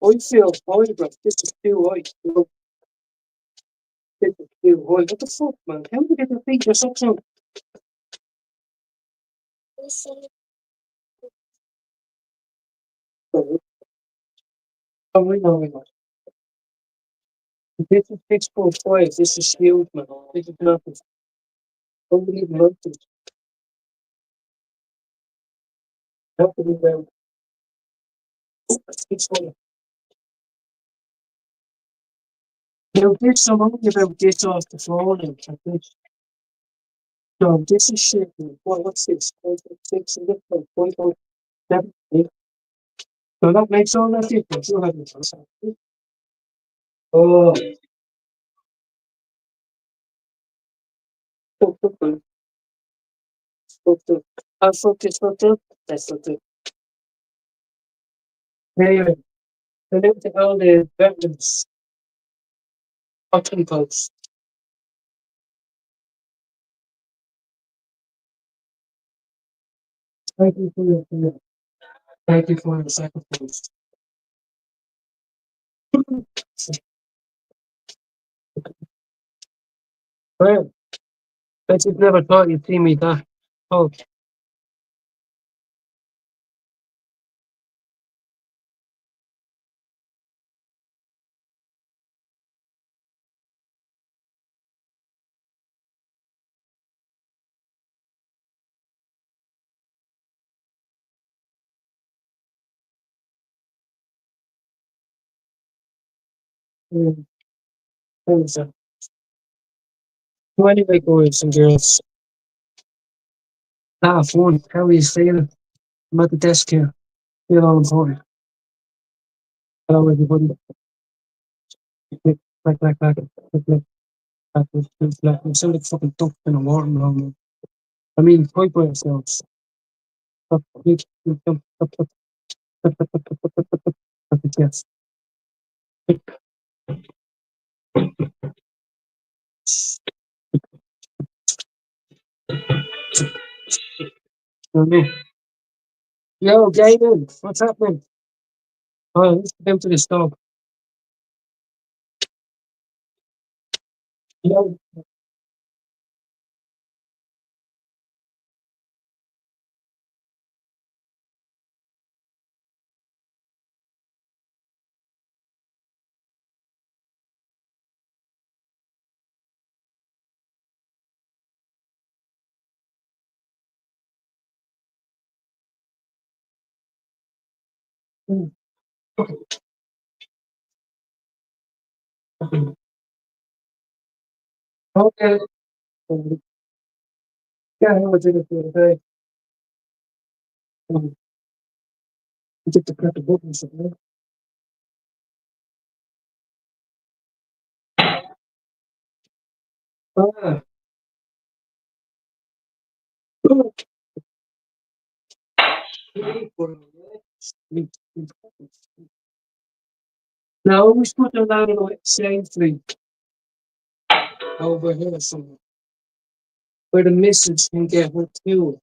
[SPEAKER 1] I feel high, bro. This is too high. Look, this is too high. What the fuck, man? How do you get the feet or something? Oh, we know. This is 6.5. This is huge, man. This is nothing. Unbelievable. How can you know? It's funny. Now, there's some only about this off the floor now. This, no, this is shit. Man. What's this? 5.6 and this one, 5.7. So that makes all that difference. You have it. Oh, fuck, fuck, fuck, fuck, fuck. Fuck this, fuck up. That's fuck up. Anyway, I looked at all the veterans, watching posts. Thank you for thank you for your sacrifice. Well, I just never thought you'd see me that. Oh, mm, thanks. So anyway, boys and girls, fun. How are you feeling? I'm at the desk here. Feel all important. Hello, everybody. like, we sound like fucking duck in a water now. I mean, quite by ourselves. Yes. Yo, Gavin, what's happening? Oh, let's get down to this dog. Yo, okay. Yeah, I know what's in it for today. You get to press the buttons. Ah, no, we put them down in the same thing over here somewhere where the missus can get her fuel.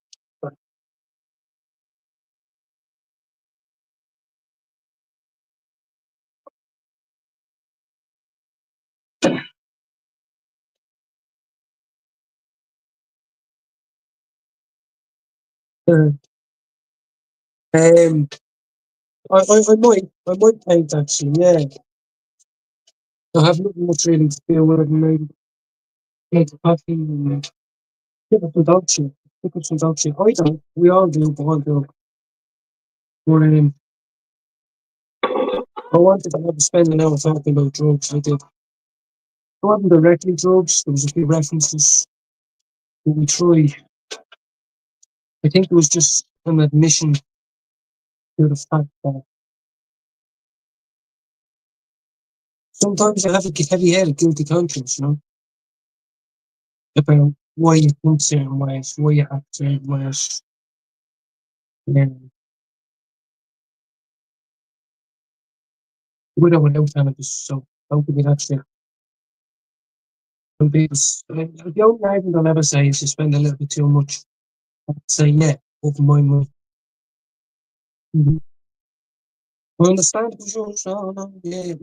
[SPEAKER 1] Uh, um, I might paint actually. Yeah, I have nothing much really to do with it. Maybe make a coffee and pick up some dog shit. Pick up some dog shit. I don't. We all do, but I do. But I wanted to have to spend an hour talking about drugs. I did. It wasn't directly drugs. There was a few references. But we try. I think it was just an admission to the fact that sometimes I have a heavy-headed, guilty conscience. About why you think certain ways, why you act certain ways. And with or without cannabis, so how could be that shit? Some people, the only argument I'll ever say is you spend a little bit too much. I'd say, yeah, over my money. Mm-hmm. I understand for sure, so no, yeah,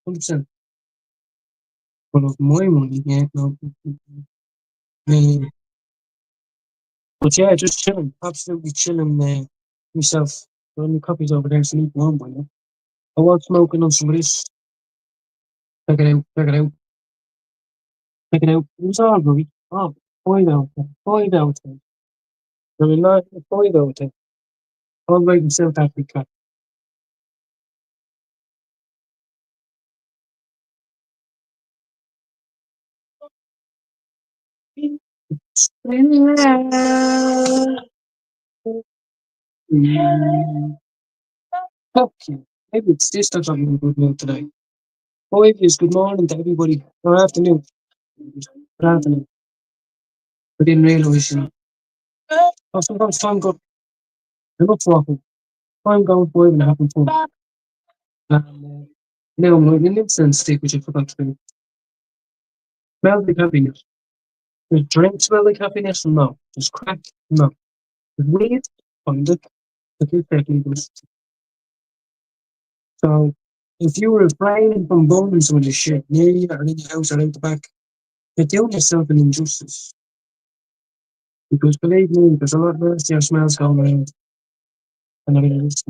[SPEAKER 1] 100%. But of my money, yeah, no. Um, but yeah, just chilling, absolutely chilling myself. Got any copies over there, so need one by you. I was smoking on some of this. Check it out, check it out, check it out. It was all right. Oh, 5 out of 10. 5 out of 10. I mean, not 5 out of 10. All right in South Africa. Fuck you. Maybe it's this that's I'm in a good mood today. Five is good morning to everybody. Or afternoon. Good afternoon. I didn't realise, oh, sometimes time got enough walking. Time going 5.5 and 4. And now I'm going an incense stick, which I forgot to do. Smells like happiness. Does drink smell like happiness? No. Does crack? No. Does weed? Kind of. But it's technically. So if you were refraining from burning some of this shit near you or in your house or out the back, you're doing yourself an injustice. Because believe me, there's a lot of nastier smells going around and everything else.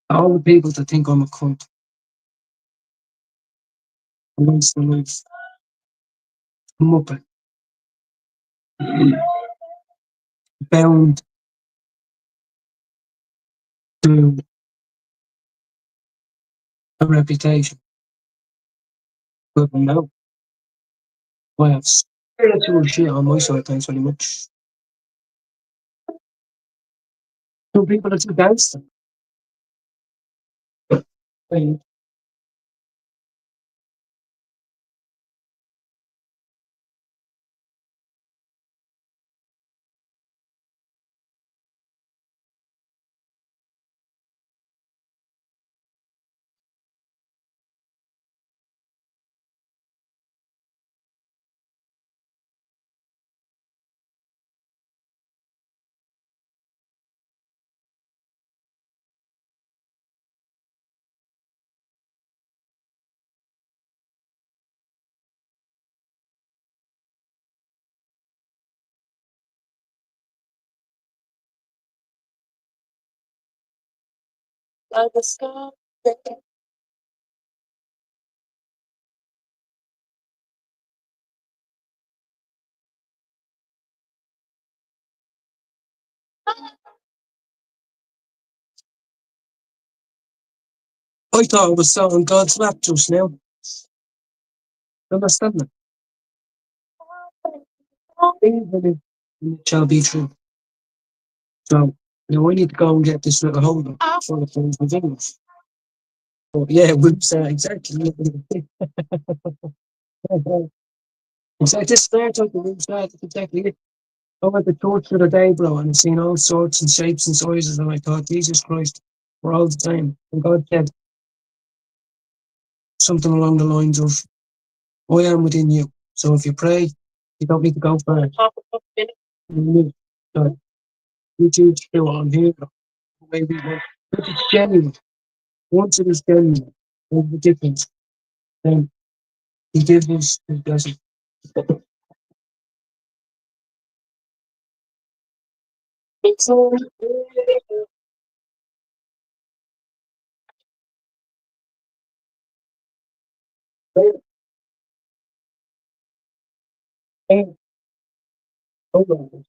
[SPEAKER 1] All the people that think I'm a cunt, amongst the life, muppet, bound to a reputation. But no, I have Yeah, that's all shit on my side, thanks very much. Some people are too gangster. Hey, I thought it was on God's lap just now. Understand that? Even it shall be true. So, I need to go and get this little holder for the phones with English. But yeah, whoops, exactly. Exactly. This starts out the whoops, that's exactly it. I went to church the other day, bro, and I seen all sorts and shapes and sizes, and I thought, Jesus Christ, we're all the same. And God said something along the lines of, I am within you. So if you pray, you don't need to go far. You so you choose to do it on here. Maybe if it's genuine, once it is genuine, there's the difference. Then he gives us his blessing. So, hold on.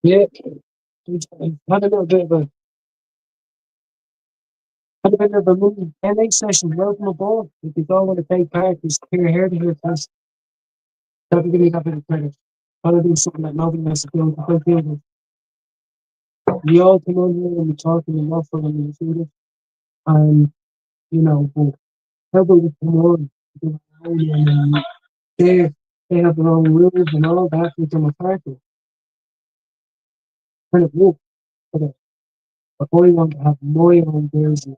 [SPEAKER 1] Yeah, had a little bit of a had a bit of a movie NA session. Welcome aboard. If you don't want to take part, just clear here to your first. Don't give me that bit of credit. I'll do something that nobody else is doing. We all come on here and we talk and we waffle and we do this. And, but how about we come on? Do our own, and they, they have their own rules and all that, which I'm a part of. Kind of work for it. But I want to have my own version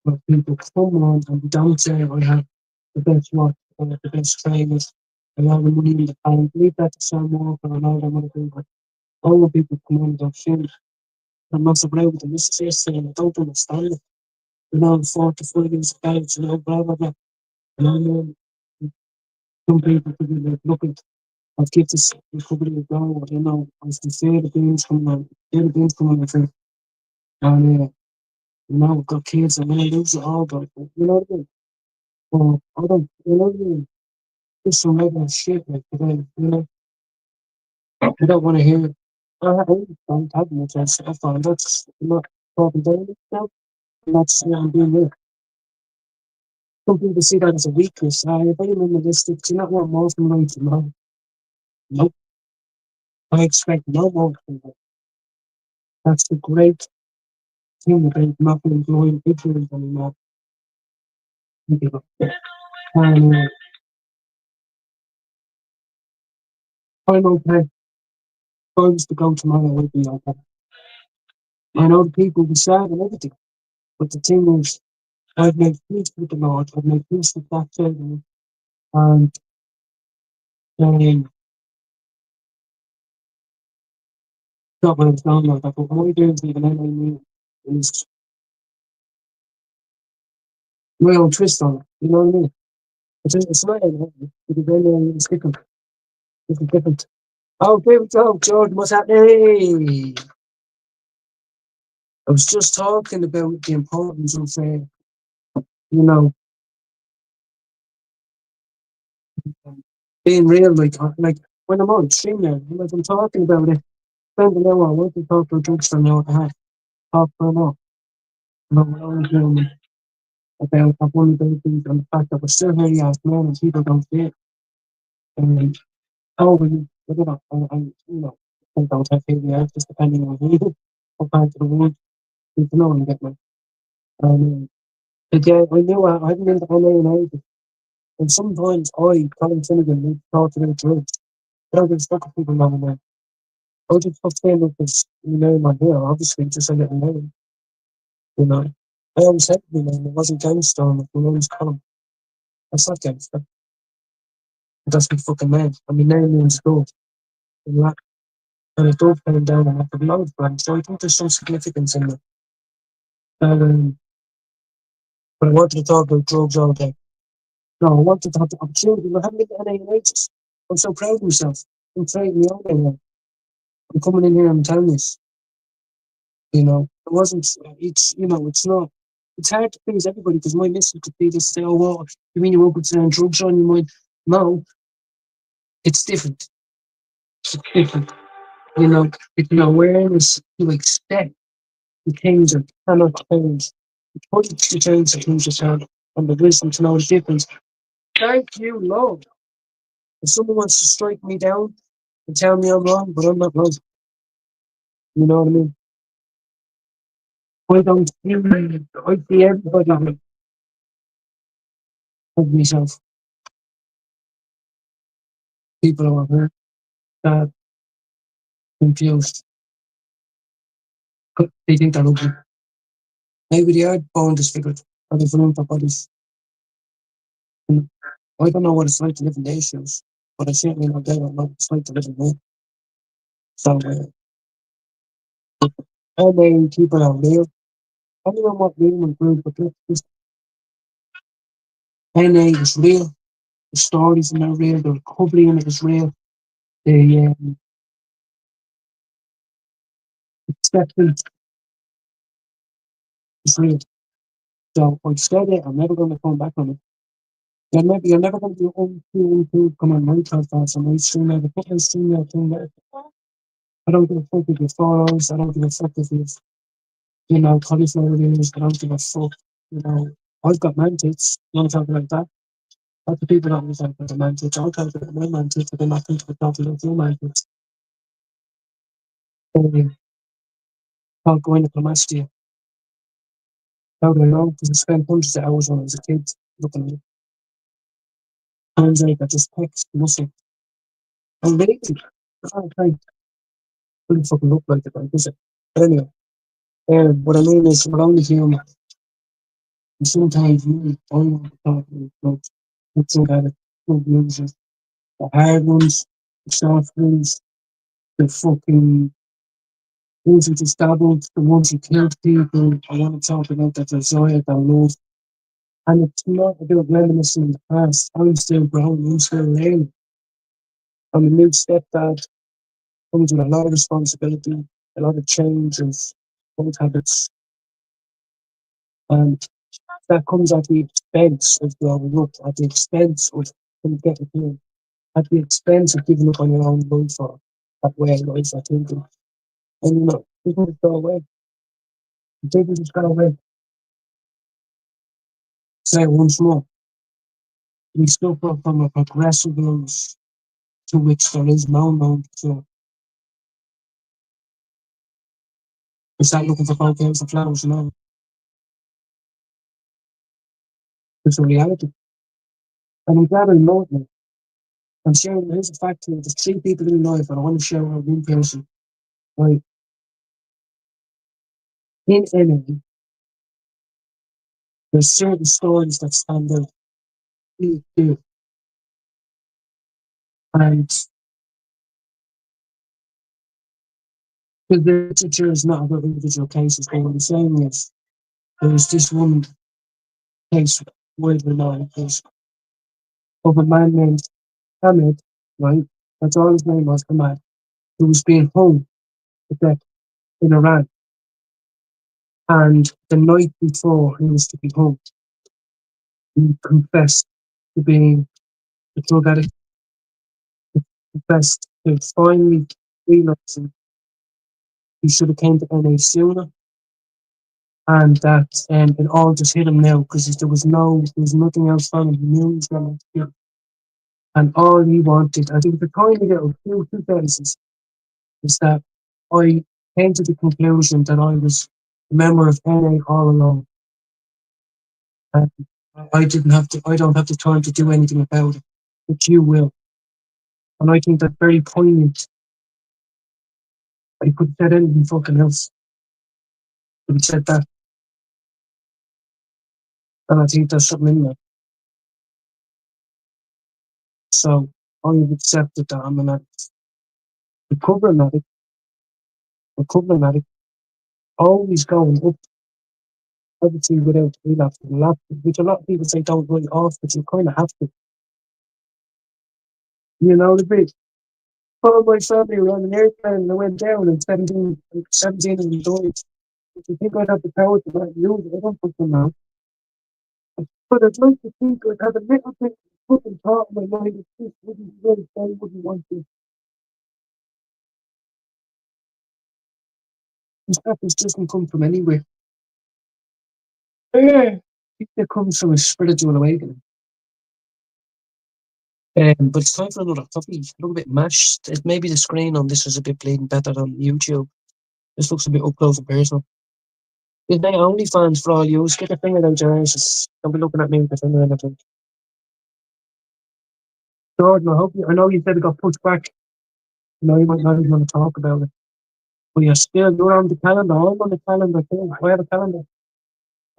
[SPEAKER 1] where people come on and don't say I have the best watch or the best trainers and all the money in the bank. Leave that to some more and all that want to do. But all the people come on and don't feel I'm not so brave with them. This is yesterday and I don't understand it. I'm 45 years of age, blah, blah, blah. And I know some people could be like, look at, I've kept this recovery ago, I can see the beans coming out, hear the beans coming out, and, I've got kids, and when I lose it all, but, you know what I mean? I don't, what I mean? Just some regular shit, like, today, I don't want to hear it. I don't have much else stuff on, that's not talking down now, and that's what I'm doing there. Some people see that as a weakness. Very minimalistic. Do you not want more from life? No. Nope. I expect no more from life. That's the great thing about not being employed individuals anymore. You know. And I'm okay. If I was to go tomorrow, I would be okay. I know the people will be sad and everything. But the thing is, I've made peace with the Lord. I've made peace with that thing. And not when it's gone like that. But what I do is even I mean is my own twist on it. You know what I mean? It's not it's different. It's different. Okay, what's up, Jordan? What's happening? I was just talking about the importance of, you know, being real. Like when I'm on stream now, like I'm talking about it. Spend an hour. I want to talk for a drink for an hour and a half. Talk for an hour. about our vulnerabilities and the fact that we're still here yet, man, and people don't see it. And how we, whatever, I don't have failure, just depending on who, what part of the world, you know what I'm getting at. Um, but yeah, I knew I hadn't been to LA in ages. And sometimes I, Colin Finnegan, need to talk about drugs. But I get stuck with people along the way. I just have to stand up as, my hero, obviously, just a little name, you know. I always said, it wasn't gangster, my name was Colin. That's not gangster. That's my fucking name. I mean, name means gold. And that, and it does came down and I could love brand. So I think there's some significance in it. But I wanted to talk about drugs all day. No, I wanted to have the opportunity. I haven't been to any ages. I'm so proud of myself. I'm trading me out there. I'm coming in here and telling this. It wasn't, it's not, it's hard to please everybody because my missus could be this say, oh, well, you mean you won't put drugs on your mind? No, it's different. It's different. It's an awareness to accept the things that cannot change. The courage to change the things that can, and the wisdom to know the difference. Thank you, Lord. If someone wants to strike me down and tell me I'm wrong, but I'm not wrong. You know what I mean? I see everybody of myself. People who are hurt, sad, confused. They think they're ugly. Maybe they are born disfigured or they've ruined their bodies. And I don't know what it's like to live in their shoes, but I certainly know they don't know what it's like to live in mine. So, how many people are real? I don't know what real and good, but just NA is real. The stories in it are real. The recovery in it is real. The acceptance is real. So I said it. I'm never going to come back on it. You're never going to be uncool, come on my podcast and I stream out the fucking stream out thing there. I don't give a fuck if you're follows. I don't give a fuck if you've, cauliflower ears. I don't give a fuck. I've got man tits. You want to talk about that? Lots of people don't talk about the man tits. I'll talk about my man tits, but they're not thinking about talking about your man tits. Called going to Clemastia. How do I know? Because I spent hundreds of hours when I was a kid looking at it. Turns out I just text nothing. I'm lazy. I really fucking look like it, like, is it? But anyway, what I mean is, we're only human. And sometimes you I want to talk about drugs. Let's look at it. Drug users. The hard ones, the soft ones, the fucking ones who just dabbled, the ones who killed people. I want to talk about that desire, that love. And it's not about reminiscing in the past. I'm still growing, I'm still learning. I'm a new stepdad, comes with a lot of responsibility, a lot of change of old habits, and that comes at the expense of growing up, at the expense of getting here, at the expense of giving up on your own life or that way of life, I think. And it didn't just go away. It didn't just go away. Say it once more. We suffer from a progressive illness to which there is no known cure. We start looking for bouquets of flowers, it's a reality. And I'm glad I know it now. I'm sharing, here's a fact here, there's three people in life, and I want to share with one person. Right. In enemy, there's certain stories that stand out. Me too. And because the literature is not about individual cases, but what I'm saying is there's this one case, widely known case, of a man named Ahmed, right? That's all his name was, Ahmed, who was being hung to death in Iran. And the night before he was to be hung, he confessed to being a drug addict, confessed to finally realizing he should have came to NA sooner, and that it all just hit him now because there was nothing else on him. He knew he was going to get, and all he wanted, I think, the tiny little two sentences is that I came to the conclusion that I was a member of NA all along, and I don't have the time to do anything about it, but you will, and I think that's very poignant. I could have said anything fucking else, but he said that, and I think there's something in there. So I've accepted that I'm an addict, recovering addict, recovering addict, always going up, obviously without relapse and relapse, which a lot of people say don't write off, but you kind of have to. You know the bit. All my family were on an airplane and I went down and 17 of them died. If you think I'd have the power to let use it, I don't fucking know. But I'd like to think I'd have a little bit of fucking thought in my mind that this wouldn't be right, I wouldn't want to. This happens doesn't come from anywhere. Yeah. I think it comes from a spiritual awakening. But it's time for another coffee. You look a bit mashed. Maybe the screen on this is a bit bleeding better than YouTube. This looks a bit up close and personal. There's no OnlyFans for all you. Get your finger out your asses. Don't be looking at me with the finger in the thing. Jordan, I know you said it got pushed back. You know, you might not even want to talk about it. But you're on the calendar. I'm on the calendar too. I have a calendar.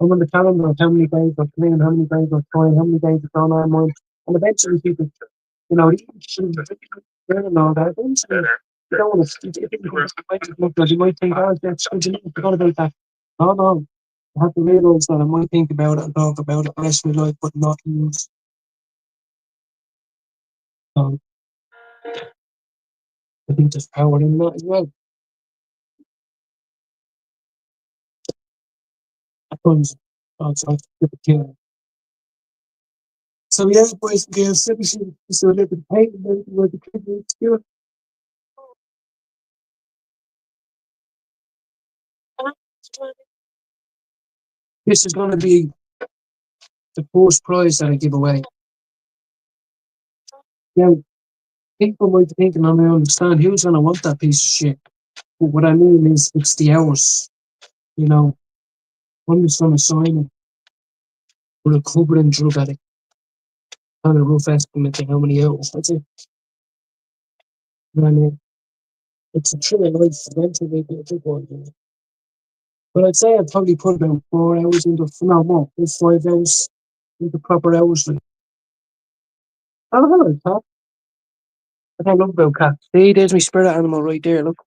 [SPEAKER 1] I'm on the calendar of how many days I've clean, how many days I've trying, how many days I've gone on mine. And eventually people, you know, and all that. Eventually, you don't want to, you might think, oh, that's good, you forgot about that. No, no. I have to realise that I might think about it and talk about it the rest of my life, but not use. So I think there's power in that as well. At times, outside of the killer. So yeah, boys and girls, let me see, just a little bit of pain, maybe where the kid needs to do it. This is going to be the first prize that I give away. Now, people might be thinking, I don't understand who's going to want that piece of shit. But what I mean is, it's the hours. You know, I'm just on assignment with a recovering drug addict. On a rough estimate of how many hours. That's it. And it's a thrill of life. Eventually, maybe a big one. You know. But I'd say I'd probably put about 4 hours into, no more, it's 5 hours into proper hours. Like, oh, hello, cat. I don't love about cat. See, there's my spirit animal right there. Look,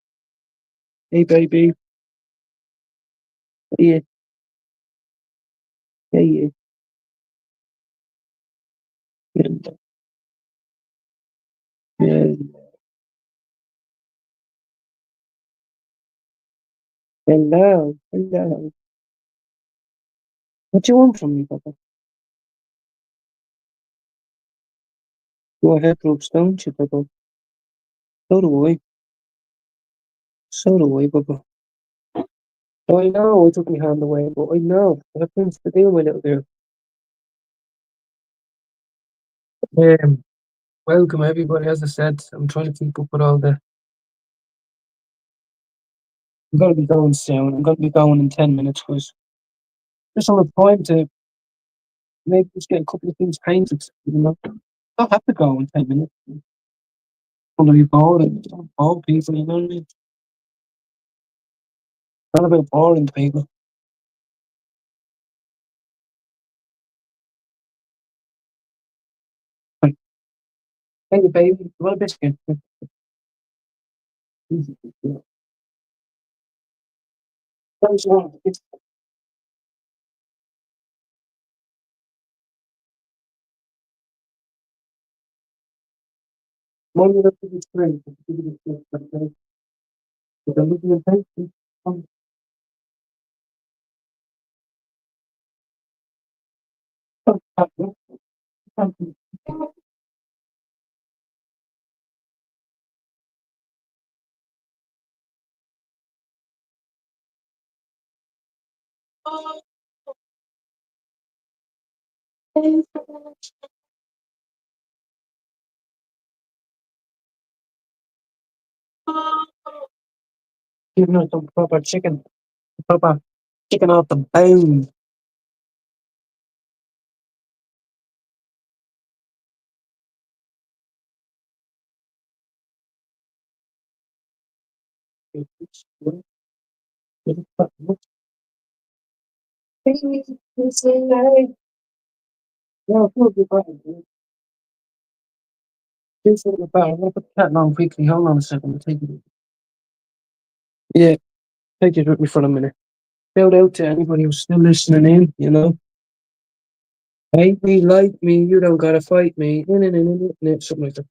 [SPEAKER 1] hey, baby. Yeah, yeah, yeah. Yeah, yeah. Hello, hello. What do you want from me, Papa? Go ahead, Brooks, don't you, Papa? So do I. So do I, Papa. I know I took my hand away, but I know I have things to do, my little girl. Um, welcome, everybody. As I said, I'm trying to keep up with all the. I'm going to be going soon. I'm going to be going in 10 minutes because just on a time to maybe just get a couple of things painted. You know, I don't have to go in 10 minutes. I'm going to be boring. All people, you know what I mean? Not about boring people. Like, hey, baby, you want a biscuit? Don't you want a biscuit? Mom, you don't think it's great. But I'm looking at paper. Giving us some proper chicken off the bone. No, food be fine. This is about. I'm gonna put the cat down quickly. Hold on a second. I'll take it. Yeah, take it with me for a minute. Shout out to anybody who's still listening in. You know, hate me, like me. You don't gotta fight me. Something like that.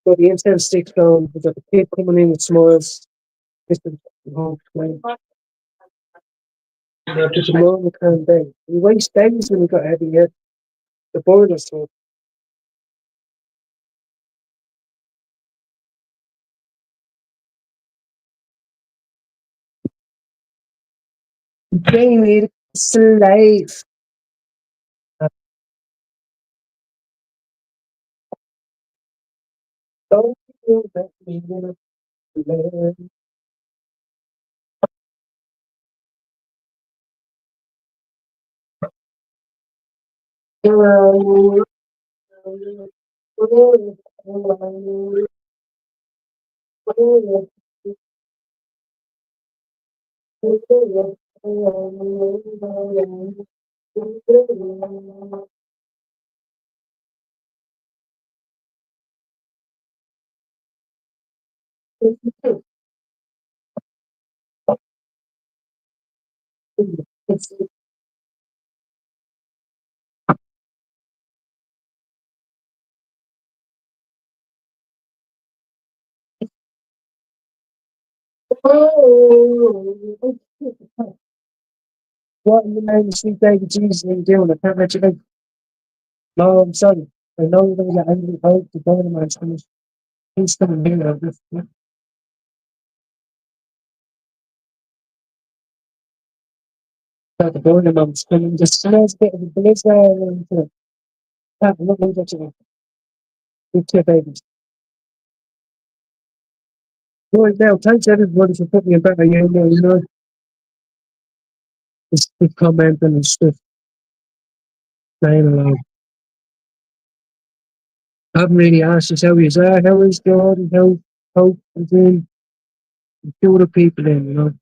[SPEAKER 1] But the incense sticks down. We've got the kid coming in with smiles. This is home. Just a normal kind of day. We waste days when we got heavy yet. The boilers so Jamie slave. Don't you let me learn. What in the name of sweet baby Jesus are you doing? I can't let you go. No, I'm sorry. I know you're gonna get angry about the dynamite's finished. He's coming here. I'll just the dynamite's coming. Just smells a bit of a blizzard and have a look at you. Good tip, babies. Right now, thanks everybody for putting me in better you know, just commenting and stuff. Saying along. I haven't really asked us how he's at, how is God, and how is in, two other people in, you know.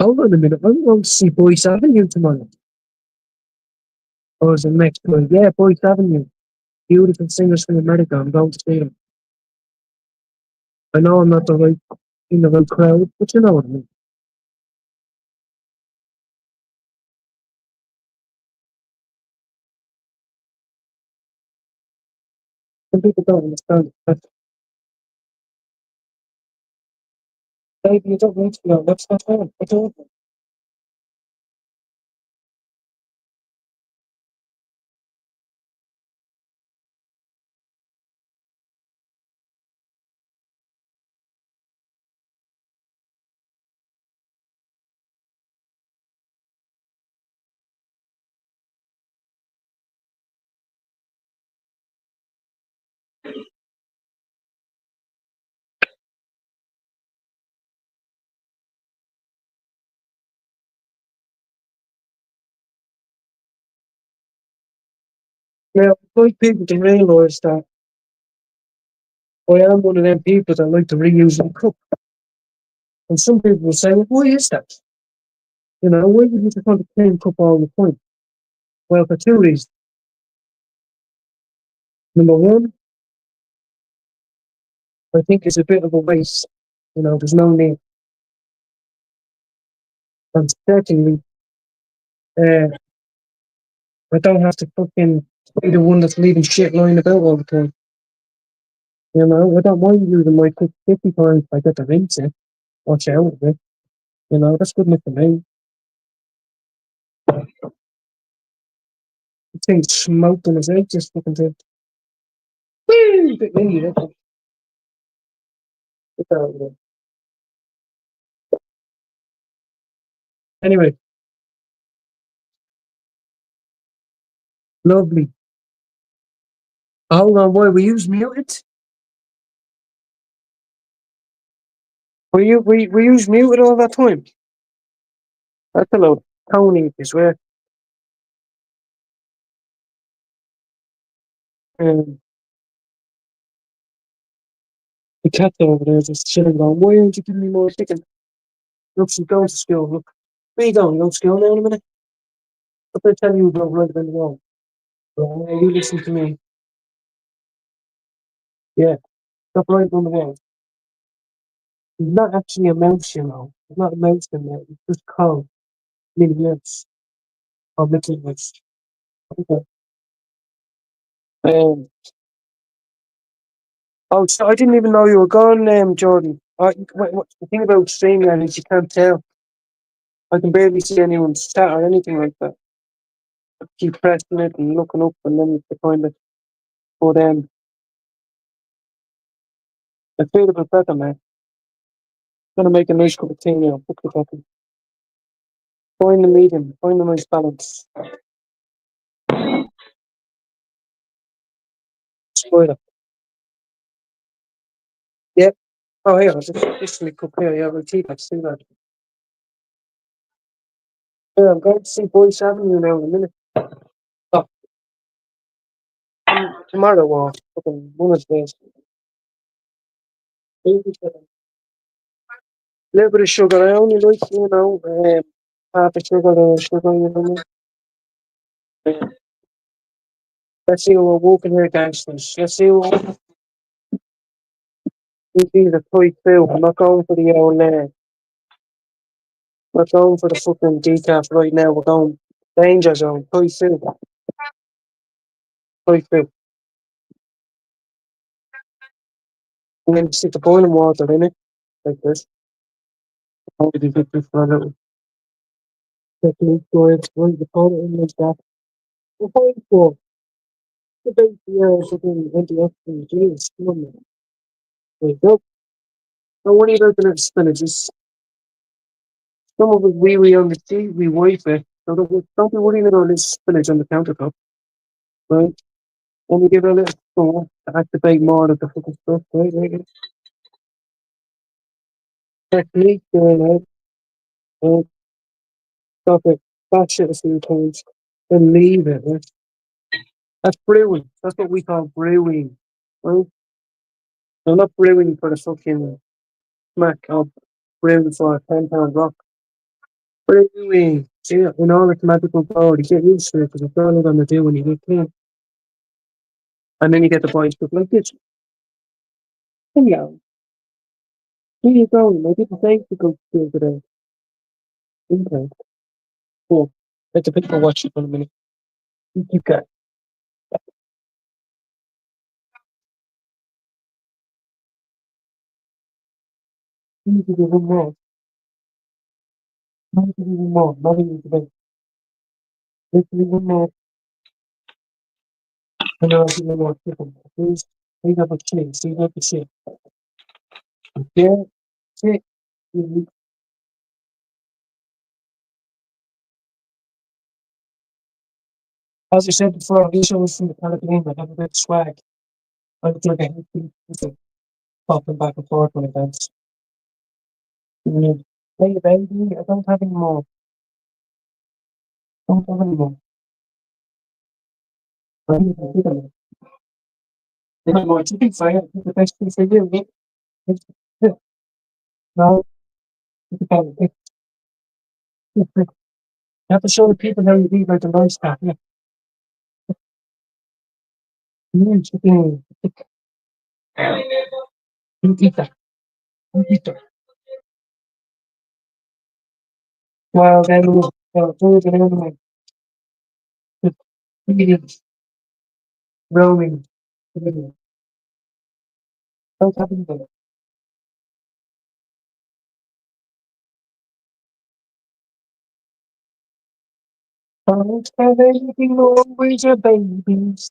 [SPEAKER 1] Hold on a minute, I'm going to see Boyce Avenue tomorrow. Or is it next week? Yeah, Boyce Avenue. Beautiful singers from America. I'm going to see them. I know I'm not the right in the right crowd, but you know what I mean. Some people don't understand it. But maybe you don't need to know. That's not fine. I don't know. Now, I'd like people to realise that I am one of them people that like to reuse and cook. And some people will say, well, why is that? You know, why would you just want to clean cup all the time? Well, for two reasons. Number one, I think it's a bit of a waste. You know, there's no need. And secondly, uh, I don't have to fucking be the one that's leaving shit lying about all the time. You know, I don't mind using my cook 50 times if I get the rinse it, watch out of it. You know, that's good enough for me. The thing's smoked in his egg, just fucking thing. Whee! Bit windy, that's it. Get that out of there. Anyway, lovely. Hold on, boy, were you muted? Were you muted all that time? That's a load of Tony, I swear. Um, the cat over there just chilling going, why aren't you giving me more chicken? Look, she's going to school, look. Where you going? You going to school now in a minute? What did I tell you about right on the wall? You listen to me. Yeah, stop right on the wall. He's not actually a mouse, you know. He's not a mouse in there. He's just called Minnie Mouse or Mickey Mouse. Okay. Oh, so I didn't even know you were gone, Jordan. The thing about StreamYard is you can't tell. I can barely see anyone's chat or anything like that. I keep pressing it and looking up and then you can find it. But I feel a bit better, man. Gonna make a nice cup of tea now. Book the coffee. Find the medium. Find the nice balance. Spoiler. Yep. Oh, here. This is my cup here. Yeah, we'll tea. Let's see that. Yeah, I'm going to see Boyce Avenue now in a minute. Oh, tomorrow or fucking one of those days. Little bit of sugar. I only like, half a sugar or sugar, you know. Uh, let's see what we're walking here, gangsters. Let's see what we see the toy too. I'm not going for the old we're going for the fucking decaf right now. We're going danger zone, toy two. Toy two. And then stick the boiling water in it, like this. How did you get this for a little technique for it? Right, you pour it in like that. We're going for the base fucking antioxidant juice. Come on, man. There you go. Don't worry about the little spinaches. Some of it we on the sea, we wipe it. So don't be worrying about this spinach on the countertop, right? And we give it a little stir to activate more of the fucking stuff, right? Like technique there, right? And stop it, bash it a few times, and leave it, right? That's brewing. That's what we call brewing, right? I'm not brewing for the fucking smack of brewing for a £10 rock. Brewing. See, in all its magical glory, get used to it because it's all you're going to do when you get clean. And then you get the boys stuff like this. Hello. Here you go. I didn't say to go to today. Okay. Cool. Let the people watch it for a minute. You got. You need to do one more. You need to do one more. Not even today. Let's do one more. And I'll do one more. People. Please. We have a kid. So you have to see. Yeah. See. As I said before, these shows from the Caribbean, I have a bit of swag. I look like a hippie. Popping back and forth when I dance. Mm. Hey, baby, I don't have any more. Don't have any more. I need to get them. They got more chicken fire. The best thing for you. No, it's about it. You have to show the people how you be like the lifestyle. Yeah. Chicken. You eat that. You eat that. Well, then we'll do it anyway. The ingredients, roaming. Don't have any of it. Don't have anything wrong with your babies.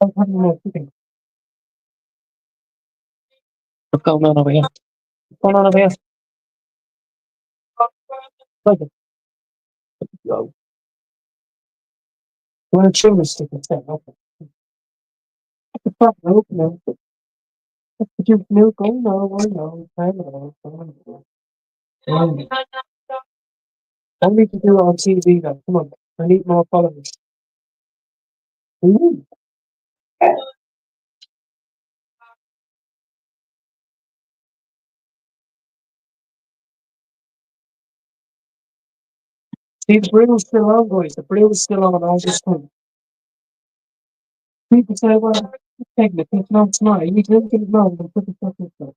[SPEAKER 1] What do you know? What's going on over here? What's going on over here? Like it. Yo. You want to chew this stick instead? Okay. What the fuck? Milk, milk. Did you milk? Oh no, I know. I know. I know. I know. I need to do it on TV now. Come on. I need more followers. Ooh. See, the brill's still on, boys. The brill's still on all this time. People say, well, take it. It's not. You need to look at it now and put the stuff in there.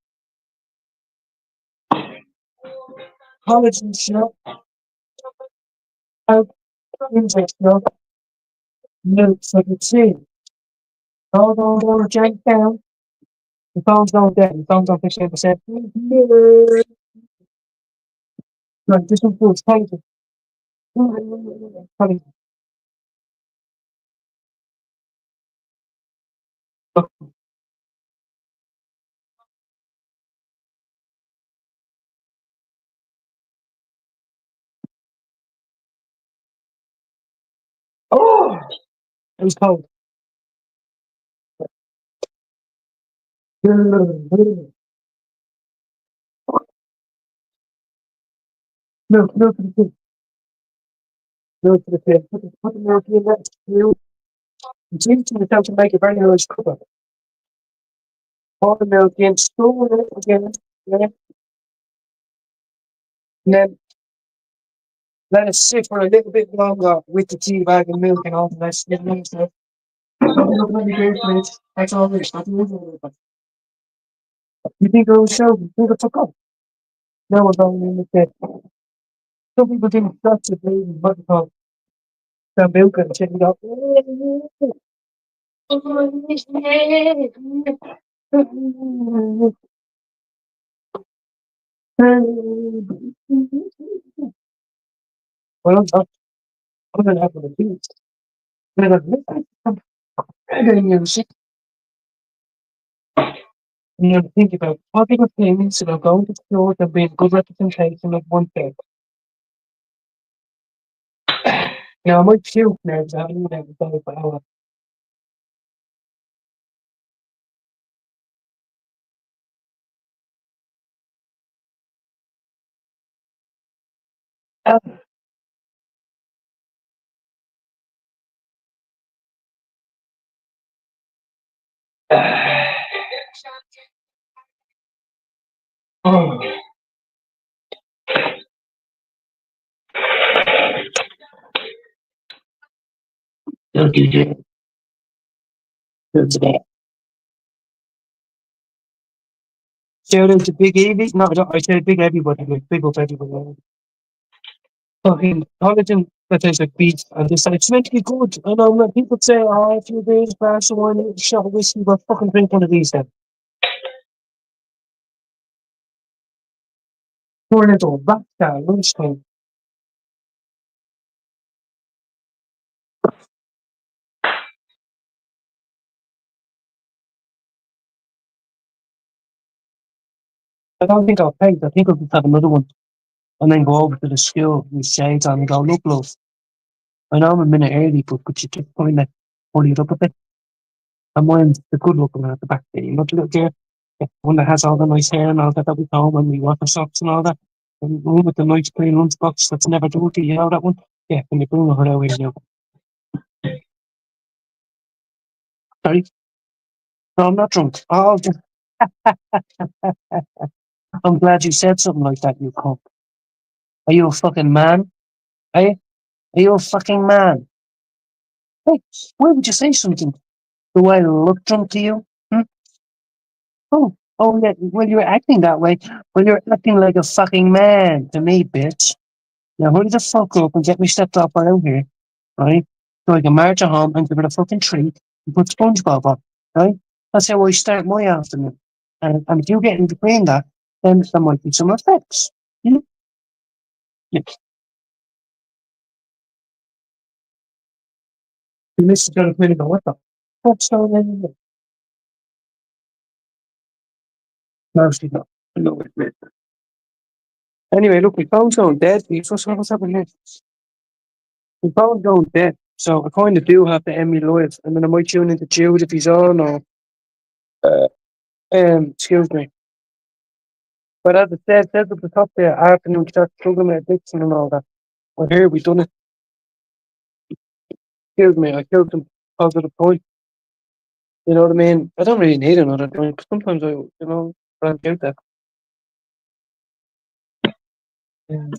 [SPEAKER 1] Collagen shop, out, index shop, milk, so you see. Hold on, hold on, jack down. The phone's going dead. The phone's on 15%. Right, this one feels painful. Oh, it was cold. Milk, milk for the kid. Milk for the kid. Put the milk in that. You drink to the to make a very large cup of it. Pour the milk in, store it again. Yeah. And then let it sit for a little bit longer with the tea bag and milk and all the rest. Get it stuff. Let me go for it. That's all this. You think it will show? You think it's okay? No, we're going in the bed. Some people think that's a baby, but the milk and check it out. Well, I'm gonna have the tea. I'm getting you sick. And you think about public opinions about going to schools and being good representation of one thing. Now, I might puke now because I haven't eaten every day for hours. Oh, don't do that. That's bad. Shout out to Big Evie. No, I don't. I said Big Everybody. Like, big up everybody. Fucking collagen that tastes like beef. And they said it's meant to be good. I know when people say, oh, if you're doing a glass of wine, a shot of whiskey, but fucking drink one of these then. Pour it into a vodka, lunchtime. I don't think I'll pay. I think I'll just have another one. And then go over to the school with shades on and go, look, love, I know I'm a minute early, but could you just kind of pull it up a bit? And mine's the good looking one at the back there. You know, the little girl, the one that has all the nice hair and all that we home when we wash our socks and all that. And the one with the nice clean lunchbox that's never dirty, you know that one? Yeah, when you bring her out here, you know. Sorry? No, I'm not drunk. Oh, I'm glad you said something like that, you cunt. Are you a fucking man? Are you? Are you a fucking man? Hey, why would you say something? Do I look drunk to you? Hmm? Oh, oh yeah. Well, you're acting that way. Well, you're acting like a fucking man to me, bitch. Now hurry the fuck up and get me stepped up out here, right? So I can march her home and give her a fucking treat and put SpongeBob on, right? That's how I start my afternoon. And if you get in between that, then there might be some effects. You know? Yeah. You missed the minute of what the? What's going on? No, she's not. No, admit. Anyway, look, my phone's going dead. What's happening here? My phone's going dead. So I kind of do have to end me live. And then I might tune into Jude if he's on or, uh, excuse me. But as I said at the top there, afternoon start struggling with addiction and all that. We're here, we've done it. Excuse me, I killed some positive point. You know what I mean? I don't really need another drink. Sometimes branch out that. Um,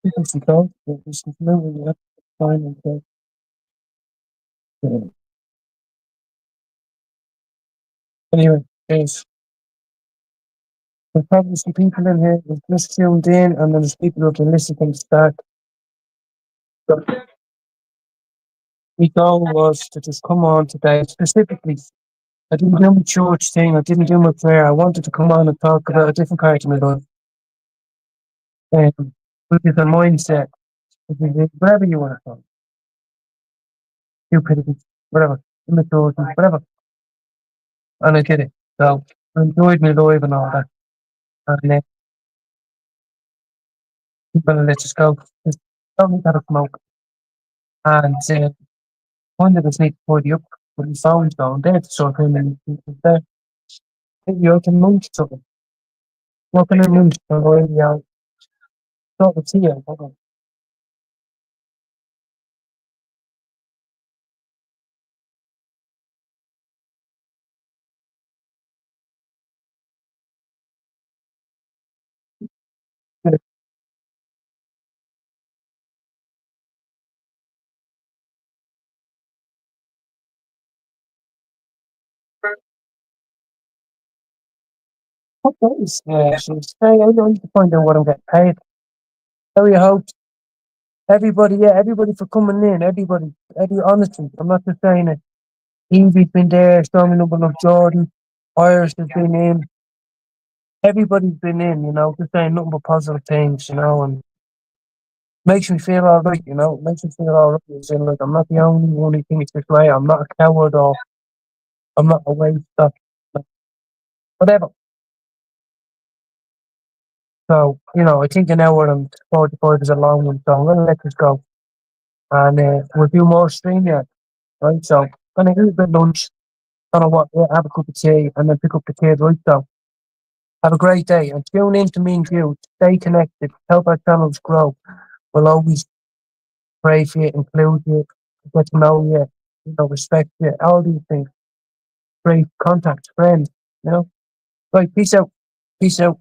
[SPEAKER 1] It's the dog, but it's no really up fine and so, yeah. Anyway, guys, there's probably some people in here who've just tuned in, and then there's people who've been listening from the start. So my goal was to just come on today. Specifically, I didn't do my church thing, I didn't do my prayer. I wanted to come on and talk about a different part of my life. Which is a mindset, which is whatever you want to call it. Stupidity, whatever, immaturity, whatever. And I did it. So I enjoyed my life and all that. And I'm gonna let us go. Just don't need to have a smoke. And one of us need to tidy up with his phone's going dead, so I can there. Maybe I can munch something. What can I munch? I'll sort of see you. What is so I don't need to find out what I'm getting paid. So you hope everybody, yeah, everybody for coming in, honestly, I'm not just saying it. Evie's been there, Stormy Noble of Jordan, Irish has been in, everybody's been in, just saying nothing but positive things, and makes me feel all right, makes me feel all right. As in, like, I'm not the only one who thinks this way. I'm not a coward or I'm not a waste of like, whatever. So, I think an hour and 45 is a long one, so I'm going to let this go. And we'll do more stream yet, right? So, going to eat a bit of lunch, don't know what, yeah, have a cup of tea, and then pick up the kids, right? So, have a great day and tune in to me and you. Stay connected, help our channels grow. We'll always pray for you, include you, get to know you, respect you, all these things. Great contacts, friends, Right, peace out. Peace out.